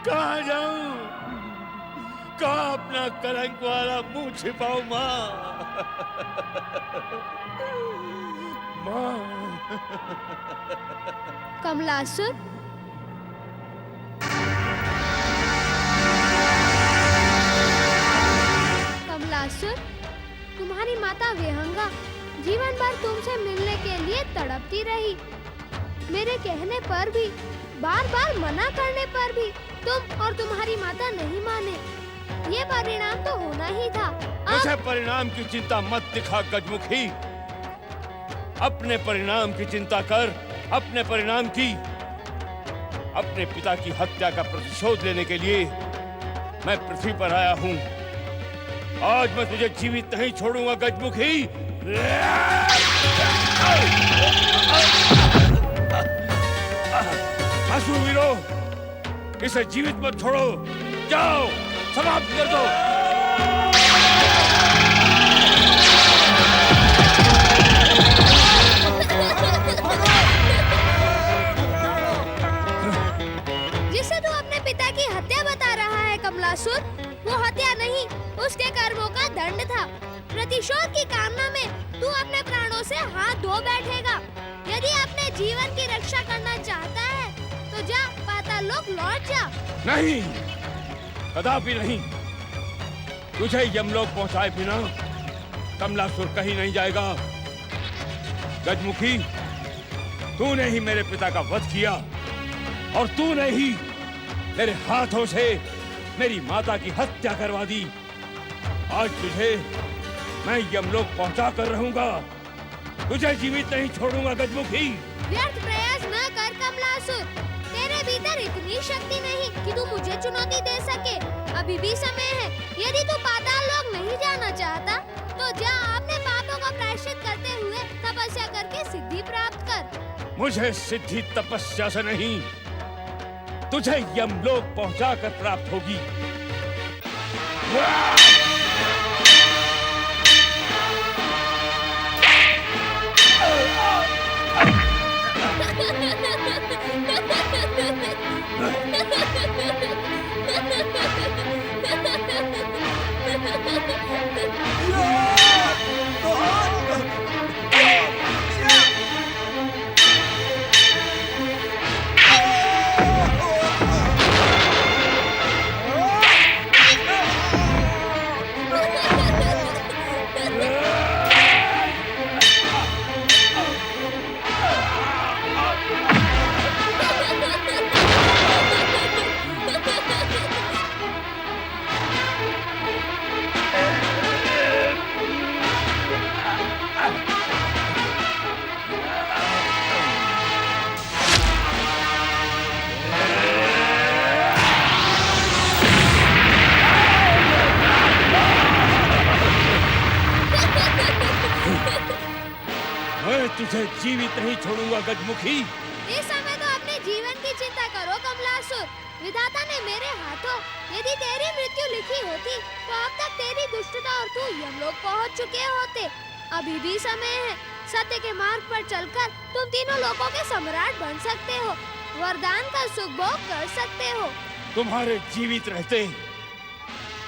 कहाँ जाऊं, कहाँ अपना कलंक वाला मुंह छिपाऊं माँ। माँ, कमलासुर, कमलासुर, तुम्हारी माता विहंगा जीवन भर तुमसे मिलने के लिए तड़पती रही। मेरे कहने पर भी, बार बार मना करने पर भी तुम और तुम्हारी माता नहीं माने। ये परिणाम तो होना ही था। मुझे परिणाम की चिंता मत दिखा गजमुखी, अपने परिणाम की चिंता कर, अपने परिणाम की। अपने पिता की हत्या का प्रतिशोध लेने के लिए मैं पृथ्वी पर आया हूँ। आज मैं तुझे जीवित नहीं छोड़ूंगा गजमुखी। असुरवीरों, इसे जीवित मत छोड़ो, जाओ समाप्त कर दो। जिसे तू अपने पिता की हत्या बता रहा है कमलासुर, वो हत्या नहीं, उसके कर्मों का दंड था। प्रतिशोध की कामना में तू अपने प्राणों से हाथ धो बैठेगा। यदि अपने जीवन की रक्षा करना चाहता है तो जा, पाताललोक लौट जा। नहीं, कदापि नहीं। तुझे यमलोक पहुंचाए बिना कमलासुर कहीं नहीं जाएगा। गजमुखी, तूने ही मेरे पिता का वध किया और तूने ही मेरे हाथों से मेरी माता की हत्या करवा दी। आज तुझे मैं यमलोक पहुंचा कर रहूंगा, तुझे जीवित नहीं छोड़ूंगा गजमुखी। व्यर्थ प्रयास न कर कमलासुर, तेरे भीतर इतनी शक्ति नहीं कि तू मुझे चुनौती दे सके। अभी भी समय है। यदि तू पाताललोक नहीं जाना चाहता तो जा, अपने पापों का प्रायश्चित करते हुए तपस्या करके सिद्धि प्राप्त कर। मुझे सिद्धि तपस्या से नहीं, तुझे यमलोक पहुंचा कर प्राप्त होगी। हुआ गजमुखी? इस समय तो अपने जीवन की चिंता करो कमलासुर। विधाता ने मेरे हाथों यदि तेरी मृत्यु लिखी होती तो अब तक तेरी दुष्टता और तू यमलोक पहुंच चुके होते। अभी भी समय है। सत्य के मार्ग पर चलकर तुम तीनों लोकों के सम्राट बन सकते हो, वरदान का सुख भोग कर सकते हो। तुम्हारे जीवित रहते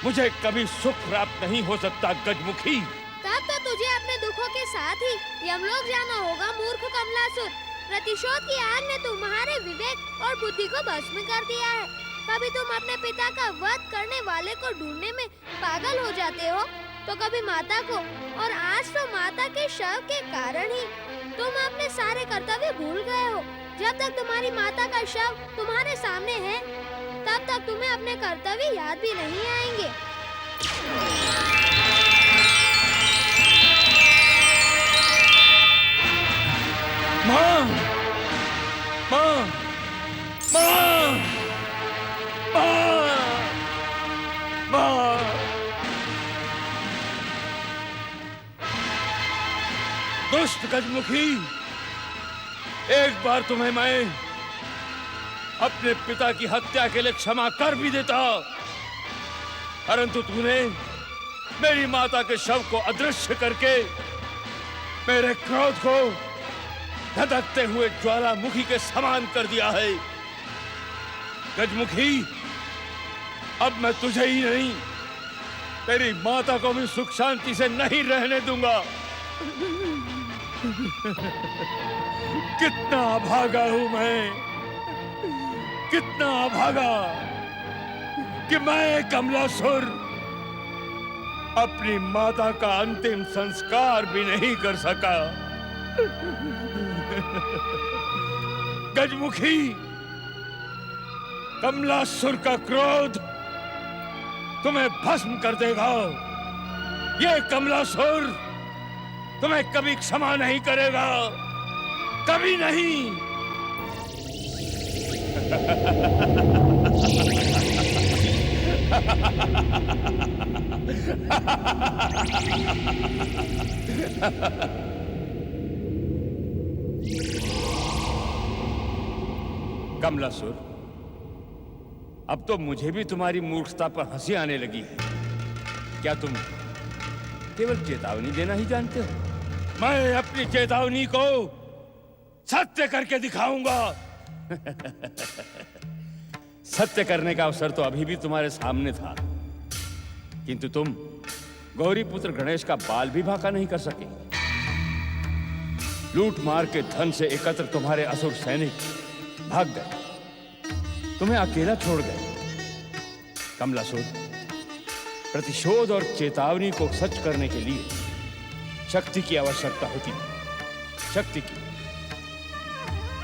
मुझे कभी सुख प्राप्त नहीं हो सकता गजमुखी। तब तो तुझे अपने दुखों के साथ ही यमलोक जाना होगा मूर्ख कमलासुर। प्रतिशोध की आग ने तुम्हारे विवेक और बुद्धि को भस्म कर दिया है। कभी तुम अपने पिता का वध करने वाले को ढूंढने में पागल हो जाते हो तो कभी माता को, और आज तो माता के शव के कारण ही तुम अपने सारे कर्तव्य भूल गए हो। जब तक तुम्हारी माता का शव तुम्हारे सामने है तब तक तुम्हें अपने कर्तव्य याद भी नहीं आएंगे। माँ! माँ! माँ! माँ! माँ! दुष्ट गजमुखी, एक बार तुम्हें मैं अपने पिता की हत्या के लिए क्षमा कर भी देता, परंतु तूने मेरी माता के शव को अदृश्य करके मेरे क्रोध को धधकते हुए ज्वालामुखी के समान कर दिया है। गजमुखी, अब मैं तुझे ही नहीं तेरी माता को भी सुख शांति से नहीं रहने दूंगा। कितना अभागा हूं मैं, कितना अभागा कि मैं कमलासुर अपनी माता का अंतिम संस्कार भी नहीं कर सका। गजमुखी, कमलासुर का क्रोध तुम्हें भस्म कर देगा। ये कमलासुर तुम्हें कभी क्षमा नहीं करेगा, कभी नहीं। कमलासुर, अब तो मुझे भी तुम्हारी मूर्खता पर हंसी आने लगी है। क्या तुम केवल चेतावनी देना ही जानते हो? मैं अपनी चेतावनी को सत्य करके दिखाऊंगा। सत्य करने का अवसर तो अभी भी तुम्हारे सामने था, किंतु तुम गौरी पुत्र गणेश का बाल भी बांका नहीं कर सके। लूट मार के धन से एकत्र तुम्हारे असुर सैनिक भाग गए, तुम्हें अकेला छोड़ गए। कमलासुर, प्रतिशोध और चेतावनी को सच करने के लिए शक्ति की आवश्यकता होती है, शक्ति की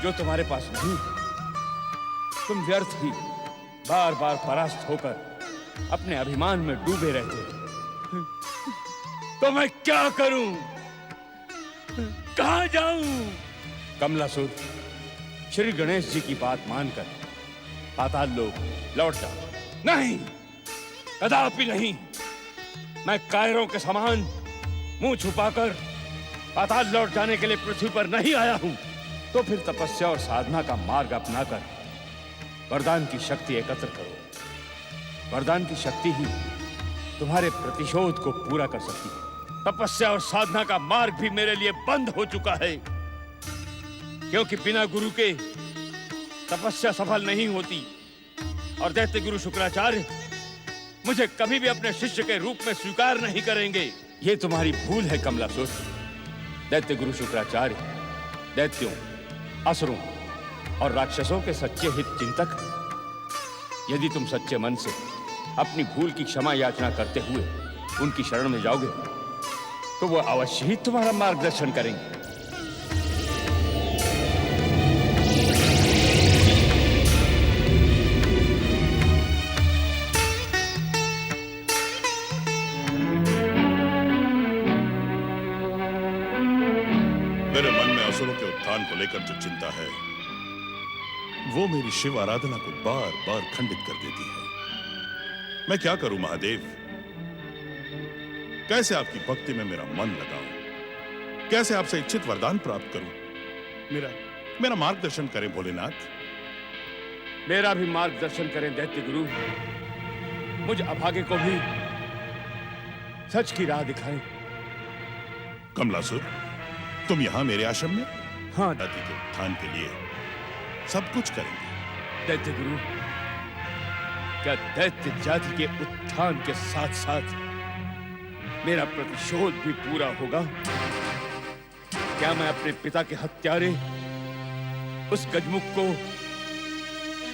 जो तुम्हारे पास नहीं। तुम व्यर्थ ही बार बार परास्त होकर अपने अभिमान में डूबे रहते हो। तो मैं क्या करूं, कहां जाऊं? कमलासुर, श्री गणेश जी की बात मानकर पाताल लोक लौट जाओ। नहीं, कदापि नहीं। मैं कायरों के समान मुंह छुपाकर पाताल लौट जाने के लिए पृथ्वी पर नहीं आया हूं। तो फिर तपस्या और साधना का मार्ग अपनाकर वरदान की शक्ति एकत्र करो। वरदान की शक्ति ही तुम्हारे प्रतिशोध को पूरा कर सकती है। तपस्या और साधना का मार्ग भी मेरे लिए बंद हो चुका है, क्योंकि बिना गुरु के तपस्या सफल नहीं होती। और दैत्य गुरु शुक्राचार्य मुझे कभी भी अपने शिष्य के रूप में स्वीकार नहीं करेंगे। ये तुम्हारी भूल है कमलासुर। दैत्य गुरु शुक्राचार्य दैत्यों, असुरों और राक्षसों के सच्चे हित चिंतक हैं। यदि तुम सच्चे मन से अपनी भूल की क्षमा याचना करते हुए उनकी शरण में जाओगे तो वो अवश्य ही तुम्हारा मार्गदर्शन करेंगे। मेरे मन में असुरों के उत्थान को लेकर जो चिंता है वो मेरी शिव आराधना को बार बार खंडित कर देती है। मैं क्या करूं महादेव? कैसे आपकी भक्ति में मेरा मन लगाऊं? कैसे आपसे इच्छित वरदान प्राप्त करूं? मेरा मार्गदर्शन करें भोलेनाथ। मेरा भी मार्गदर्शन करें दैत्य गुरु। मुझ अभागे को भी सच की राह दिखाएं। कमलासुर, तुम यहाँ मेरे आश्रम में? हाँ। जाति के उत्थान के लिए सब कुछ करेंगे। दैत्य गुरु, क्या दैत्य जाति के उत्थान के साथ साथ मेरा प्रतिशोध भी पूरा होगा? क्या मैं अपने पिता के हत्यारे उस गजमुख को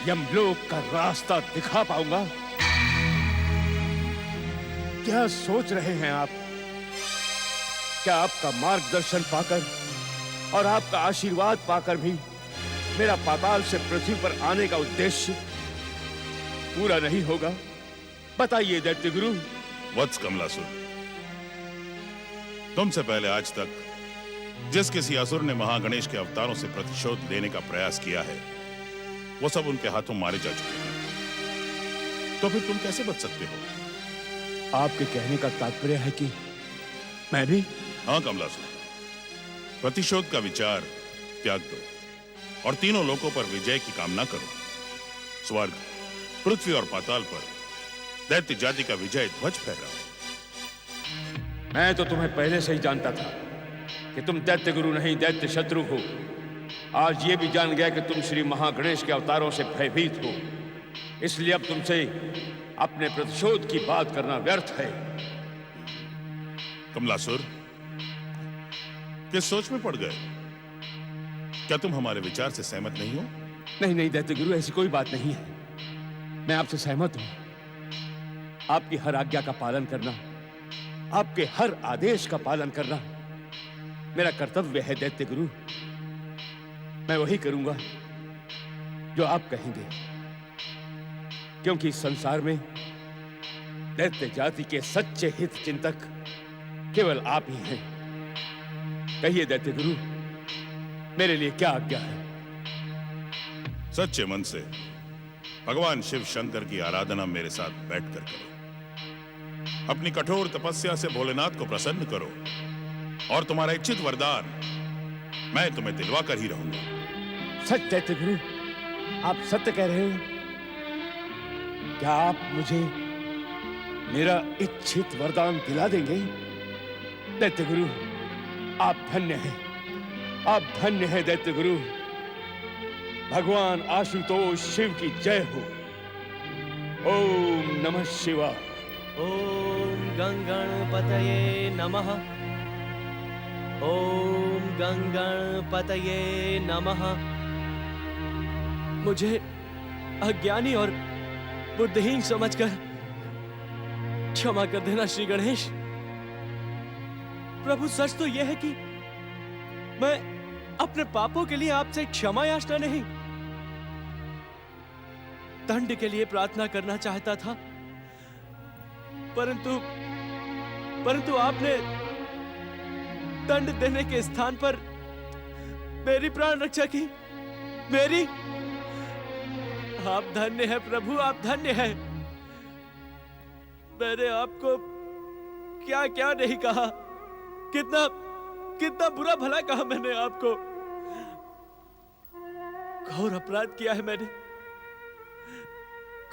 यमलोक का रास्ता दिखा पाऊंगा? क्या सोच रहे हैं आप? क्या आपका मार्गदर्शन पाकर और आपका आशीर्वाद पाकर भी मेरा पाताल से पृथ्वी पर आने का उद्देश्य पूरा नहीं होगा? बताइए दैत्य गुरु। वत्स कमलासुर, तुमसे पहले आज तक जिस किसी असुर ने महागणेश के अवतारों से प्रतिशोध लेने का प्रयास किया है, वो सब उनके हाथों मारे जा चुके हैं। तो फिर तुम कैसे बच सकते हो? आपके कहने का तात्पर्य है कि मैं भी? हाँ कमलासुर, प्रतिशोध का विचार त्याग दो और तीनों लोकों पर विजय की कामना करो। स्वर्ग, पृथ्वी और पाताल पर दैत्य जाति का विजय ध्वज फहराओ। मैं तो तुम्हें पहले से ही जानता था कि तुम दैत्य गुरु नहीं, दैत्य शत्रु हो। आज ये भी जान गया कि तुम श्री महागणेश के अवतारों से भयभीत हो। इसलिए अब तुमसे अपने प्रतिशोध की बात करना व्यर्थ है। कमलासुर, किस सोच में पड़ गए? क्या तुम हमारे विचार से सहमत नहीं हो? नहीं नहीं दैत्य गुरु, ऐसी कोई बात नहीं है। मैं आपसे सहमत हूं। आपकी हर आज्ञा का पालन करना, आपके हर आदेश का पालन करना मेरा कर्तव्य है दैत्य गुरु। मैं वही करूंगा जो आप कहेंगे, क्योंकि इस संसार में दैत्य जाति के सच्चे हित चिंतक केवल आप ही हैं। कहिए दैत्य गुरु, मेरे लिए क्या आज्ञा है? सच्चे मन से भगवान शिव शंकर की आराधना मेरे साथ बैठकर करो। अपनी कठोर तपस्या से भोलेनाथ को प्रसन्न करो और तुम्हारा इच्छित वरदान मैं तुम्हें दिलवा कर ही रहूंगा। सच दैत्य गुरु, आप सत्य कह रहे हैं? क्या आप मुझे मेरा इच्छित वरदान दिला देंगे? दैत्य गुरु, आप धन्य हैं, आप धन्य हैं दैत्य गुरु। भगवान आशुतोष शिव की जय हो। ओम नमः शिवाय। ओम गंगणपतये नमः। ओम गंगणपतये नमः। मुझे अज्ञानी और बुद्धिहीन समझकर क्षमा कर देना श्री गणेश। प्रभु, सच तो यह है कि मैं अपने पापों के लिए आपसे क्षमा याचना नहीं, दंड के लिए प्रार्थना करना चाहता था, परंतु आपने दंड देने के स्थान पर मेरी प्राण रक्षा की। मेरी? आप धन्य है प्रभु, आप धन्य है। मैंने आपको क्या क्या नहीं कहा, कितना बुरा भला कहा मैंने आपको। घोर अपराध किया है मैंने,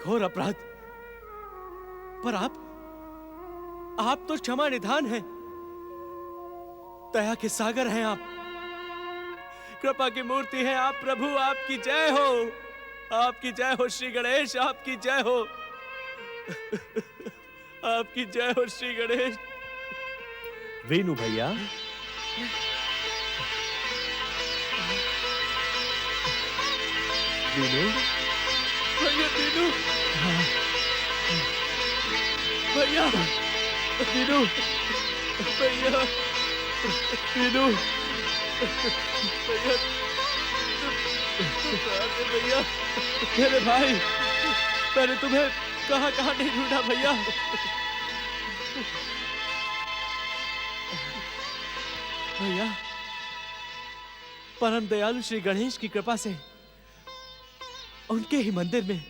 घोर अपराध। पर आप तो क्षमा निधान हैं, दया के सागर हैं आप, कृपा की मूर्ति हैं आप प्रभु। आपकी जय हो, आपकी जय हो श्री गणेश, आपकी जय हो। आपकी जय हो श्री गणेश। वेणु भैया, वीनू भैया, वीनू भैया, वीनू भैया, वीनू भैया, मेरे भाई, मैंने तुम्हें कहाँ कहाँ नहीं ढूंढा भैया। भैया, परम दयालु श्री गणेश की कृपा से उनके ही मंदिर में,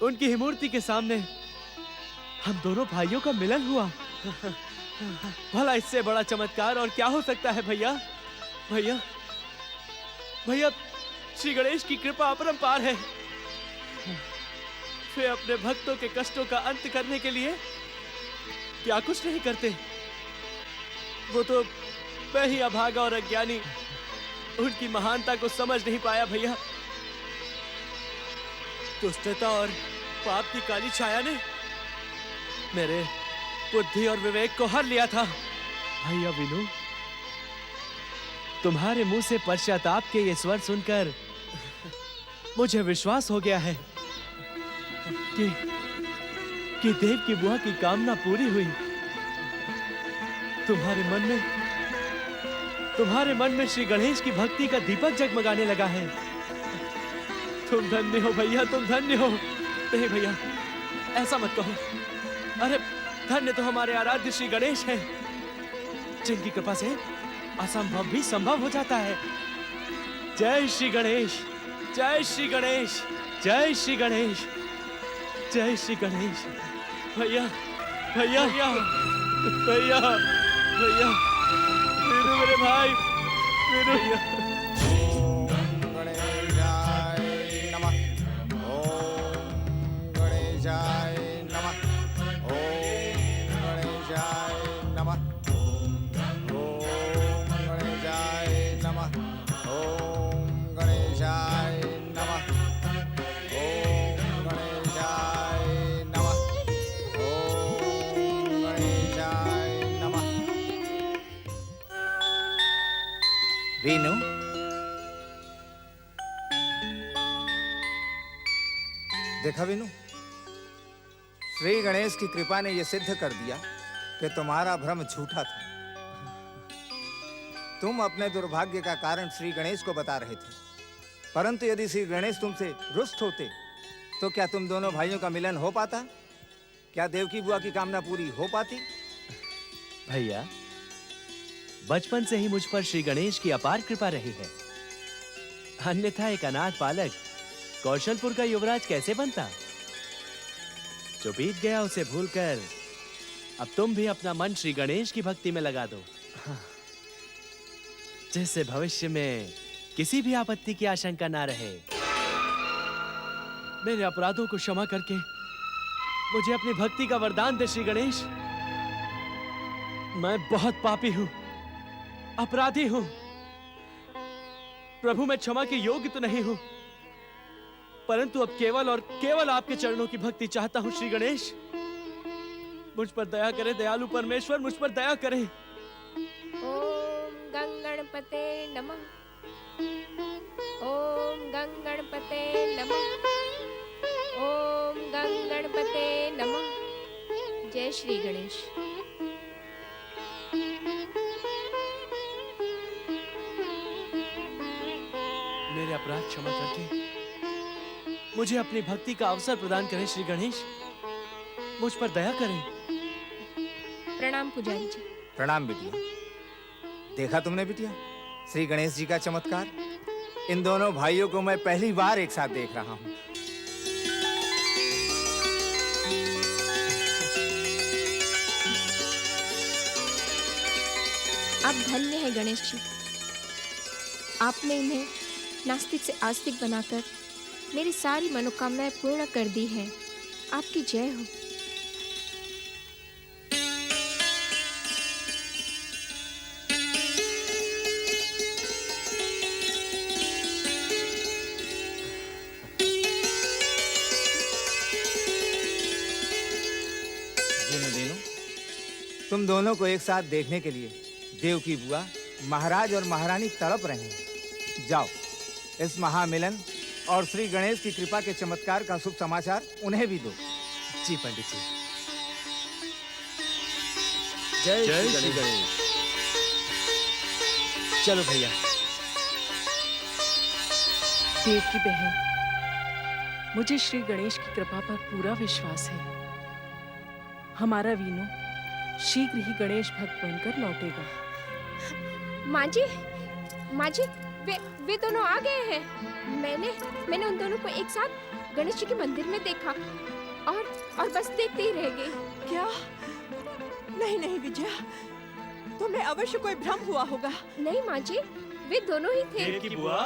उनकी ही मूर्ति के सामने हम दोनों भाइयों का मिलन हुआ। भला इससे बड़ा चमत्कार और क्या हो सकता है भैया। भैया, भैया श्री गणेश की कृपा अपरंपार है। वे अपने भक्तों के कष्टों का अंत करने के लिए क्या कुछ नहीं करते। वो तो मैं ही अभागा और अज्ञानी उनकी महानता को समझ नहीं पाया भैया। दुष्टता और पाप की काली छाया ने मेरे बुद्धि और विवेक को हर लिया था। भैया विनु, तुम्हारे मुंह से पश्चाताप के ये स्वर सुनकर मुझे विश्वास हो गया है कि देव की बुआ की कामना पूरी हुई। तुम्हारे मन में श्री गणेश की भक्ति का दीपक जगमगाने लगा है। तुम धन्य हो भैया, तुम धन्य हो। नहीं भैया, ऐसा मत कहो। अरे धन्य तो हमारे आराध्य श्री गणेश हैं, जिनकी कृपा से असंभव भी संभव हो जाता है। जय श्री गणेश, जय श्री गणेश, जय श्री गणेश, जय श्री गणेश। भैया भैया भैया भैया, वीरू मेरे भाई, वीरू भैया। गणेशाय नमः। ओम गणेशाय नमः। ओम गणेशाय नमः। ओम गणेशाय नमः। ओम गणेशाय नमः। ओम गणेशाय नमः। ओम गणेशाय नमः। वीनू, देखा वीनू, श्री गणेश की कृपा ने यह सिद्ध कर दिया कि तुम्हारा भ्रम झूठा था। तुम अपने दुर्भाग्य का कारण श्री गणेश को बता रहे थे, परंतु यदि श्री गणेश तुमसे रुष्ट होते तो क्या तुम दोनों भाइयों का मिलन हो पाता? क्या देवकी बुआ की कामना पूरी हो पाती? भैया, बचपन से ही मुझ पर श्री गणेश की अपार कृपा रही है। अन्यथा एक अनाथ बालक कौशलपुर का युवराज कैसे बनता? जो बीत गया उसे भूलकर अब तुम भी अपना मन श्री गणेश की भक्ति में लगा दो, जिससे भविष्य में किसी भी आपत्ति की आशंका ना रहे। मेरे अपराधों को क्षमा करके मुझे अपनी भक्ति का वरदान दे श्री गणेश। मैं बहुत पापी हूं, अपराधी हूं। प्रभु, मैं क्षमा के योग्य तो नहीं हूं, परंतु अब केवल और केवल आपके चरणों की भक्ति चाहता हूं श्री गणेश। मुझ पर दया करें दयालु परमेश्वर, मुझ पर दया करें। ओम गंगणपते नमः। ओम गंगणपते नमः। ओम गंगणपते नमः। जय श्री गणेश। मेरे अपराध क्षमा करके मुझे अपनी भक्ति का अवसर प्रदान करें श्री गणेश। मुझ पर दया करें। प्रणाम पुजारी जी। प्रणाम बिटिया। देखा तुमने बिटिया श्री गणेश जी का चमत्कार? इन दोनों भाइयों को मैं पहली बार एक साथ देख रहा हूं। आप धन्य हैं गणेश जी। आपने इन्हें नास्तिक से आस्तिक बनाकर मेरी सारी मनोकामनाएं पूर्ण कर दी हैं। आपकी जय हो। दीनू, तुम दोनों को एक साथ देखने के लिए देव की बुआ, महाराज और महारानी तड़प रहे हैं। जाओ, इस महामिलन और श्री गणेश की कृपा के चमत्कार का शुभ समाचार उन्हें भी दो। जी पंडित जी। जय श्री गणेश। चलो भैया। देव की बहन, मुझे श्री गणेश की कृपा पर पूरा विश्वास है। हमारा वीनू शीघ्र ही गणेश भक्त बनकर लौटेगा। माँ जी, वे दोनों आ गए हैं। मैंने उन दोनों को एक साथ गणेश जी के मंदिर में देखा और बस देखते ही रह गई। क्या? नहीं विजया, तुम्हें अवश्य कोई भ्रम हुआ होगा। नहीं माँ जी, वे दोनों ही थे। देव की बुआ।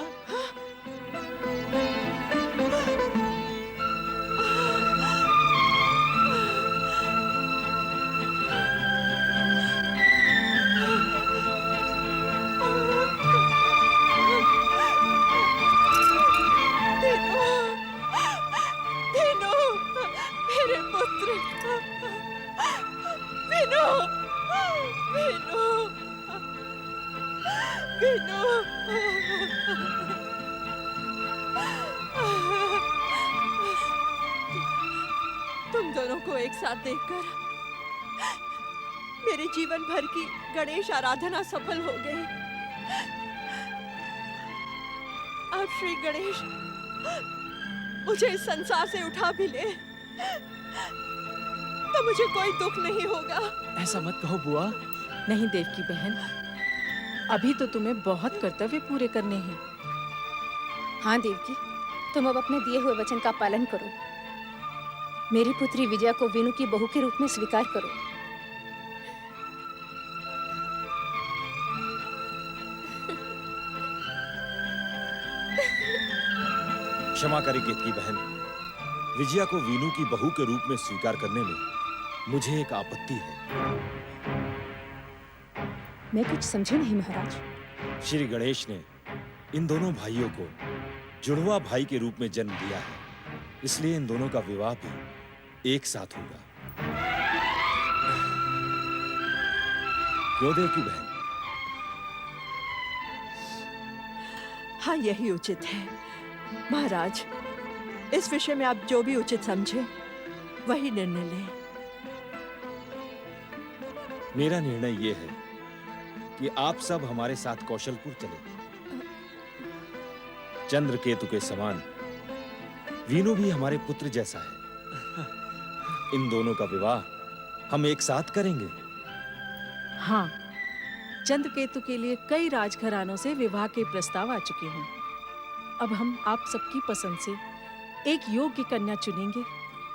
विनु, मेरे पुत्र, विनु, विनु, विनु। तुम दोनों को एक साथ देखकर मेरे जीवन भर की गणेश आराधना सफल हो गई। अब श्री गणेश मुझे इस संसार से उठा भी ले तो मुझे कोई दुख नहीं होगा। ऐसा मत कहो बुआ। नहीं देव की बहन, अभी तो तुम्हें बहुत कर्तव्य पूरे करने हैं। हाँ देवकी, तुम अब अपने दिए हुए वचन का पालन करो। मेरी पुत्री विजया को वीनू की बहू के रूप में स्वीकार करो। क्षमा करें केतकी बहन, विजया को वीनू की बहू के रूप में स्वीकार करने में मुझे एक आपत्ति है। मैं कुछ समझी नहीं महाराज। श्री गणेश ने इन दोनों भाइयों को जुड़वा भाई के रूप में जन्म दिया है, इसलिए इन दोनों का विवाह भी एक साथ होगा। क्यों देवकी बहन? हाँ, यही उचित है महाराज। इस विषय में आप जो भी उचित समझे वही निर्णय लें। मेरा निर्णय यह है कि आप सब हमारे साथ कौशलपुर चले। चंद्रकेतु के समान वीनू भी हमारे पुत्र जैसा है। इन दोनों का विवाह हम एक साथ करेंगे। हाँ, चंद्रकेतु के लिए कई राजघरानों से विवाह के प्रस्ताव आ चुके हैं। अब हम आप सबकी पसंद से एक योग्य कन्या चुनेंगे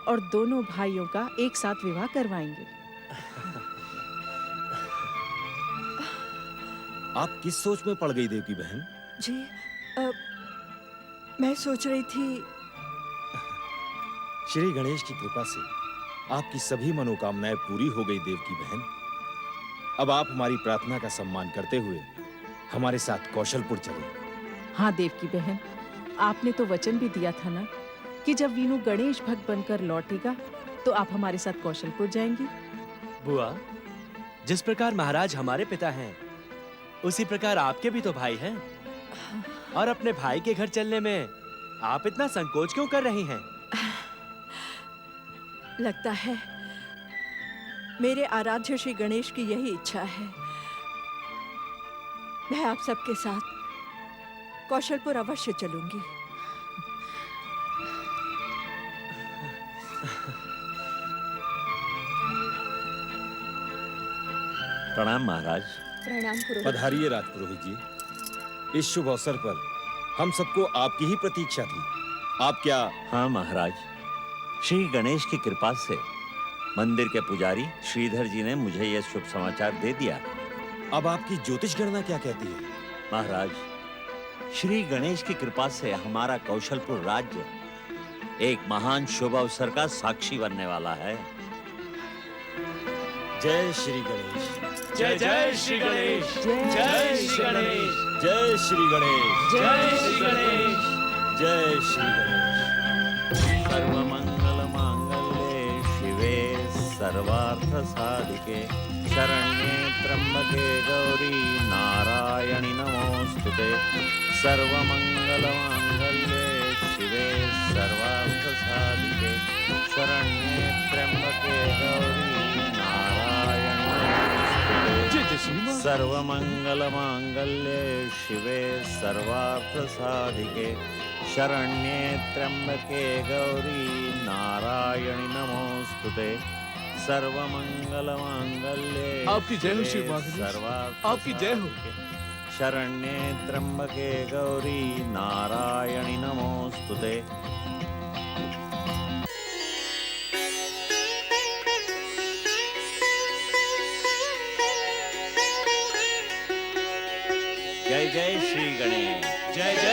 और दोनों भाइयों का एक साथ विवाह करवाएंगे। आप किस सोच में पड़ गई देवकी बहन? जी, मैं सोच रही थी श्री गणेश की कृपा से आपकी सभी मनोकामनाएं पूरी हो गई देवकी बहन। अब आप हमारी प्रार्थना का सम्मान करते हुए हमारे साथ कौशलपुर चले। हाँ देवकी बहन, आपने तो वचन भी दिया था ना कि जब वीनू गणेश भक्त बनकर लौटेगा तो आप हमारे साथ कौशलपुर जाएंगी। बुआ, जिस प्रकार महाराज हमारे पिता हैं, उसी प्रकार आपके भी तो भाई हैं। और अपने भाई के घर चलने में आप इतना संकोच क्यों कर रही हैं? लगता है मेरे आराध्य श्री गणेश की यही इच्छा है। मैं आप सबके साथ कौशलपुर अवश्य चलूंगी। प्रणाम महाराज। प्रणाम पुरोहित। पधारिए राजपुरोहित जी। इस शुभ अवसर पर हम सबको आपकी ही प्रतीक्षा थी। आप क्या? हाँ महाराज, श्री गणेश की कृपा से मंदिर के पुजारी श्रीधर जी ने मुझे यह शुभ समाचार दे दिया। अब आपकी ज्योतिष गणना क्या कहती है? महाराज, श्री गणेश की कृपा से हमारा कौशलपुर राज्य एक महान शुभ अवसर का साक्षी बनने वाला है। जय श्री गणेश। जय जय श्री गणेश। जय श्री गणेश। जय श्री गणेश। जय श्री गणेश। जय श्री गणेश। सर्वमंगल मांगल्ये शिवे सर्वार्थ साधिके शरण्ये त्र्यंबके गौरी नारायणि नमोस्तुते। सर्वमंगल मांगल्ये शिवे सर्वार्थ साधिके शरण्ये त्र्यंबके गौरी नारायणि नमोस्तुते। सर्वमंगल मांगल्ये शिवे सर्वार्थ साधिके शरण्ये त्र्यंबके गौरी नारायणि नमोस्तुते। सर्वमंगल मांगल्ये आपकी जय हो श्री माधवी। सर्वार्थ आपकी जय हो। शरण्ये त्र्यंबके गौरी नारायणि नमोस्तुते। जय जय श्री गणेश। जय जय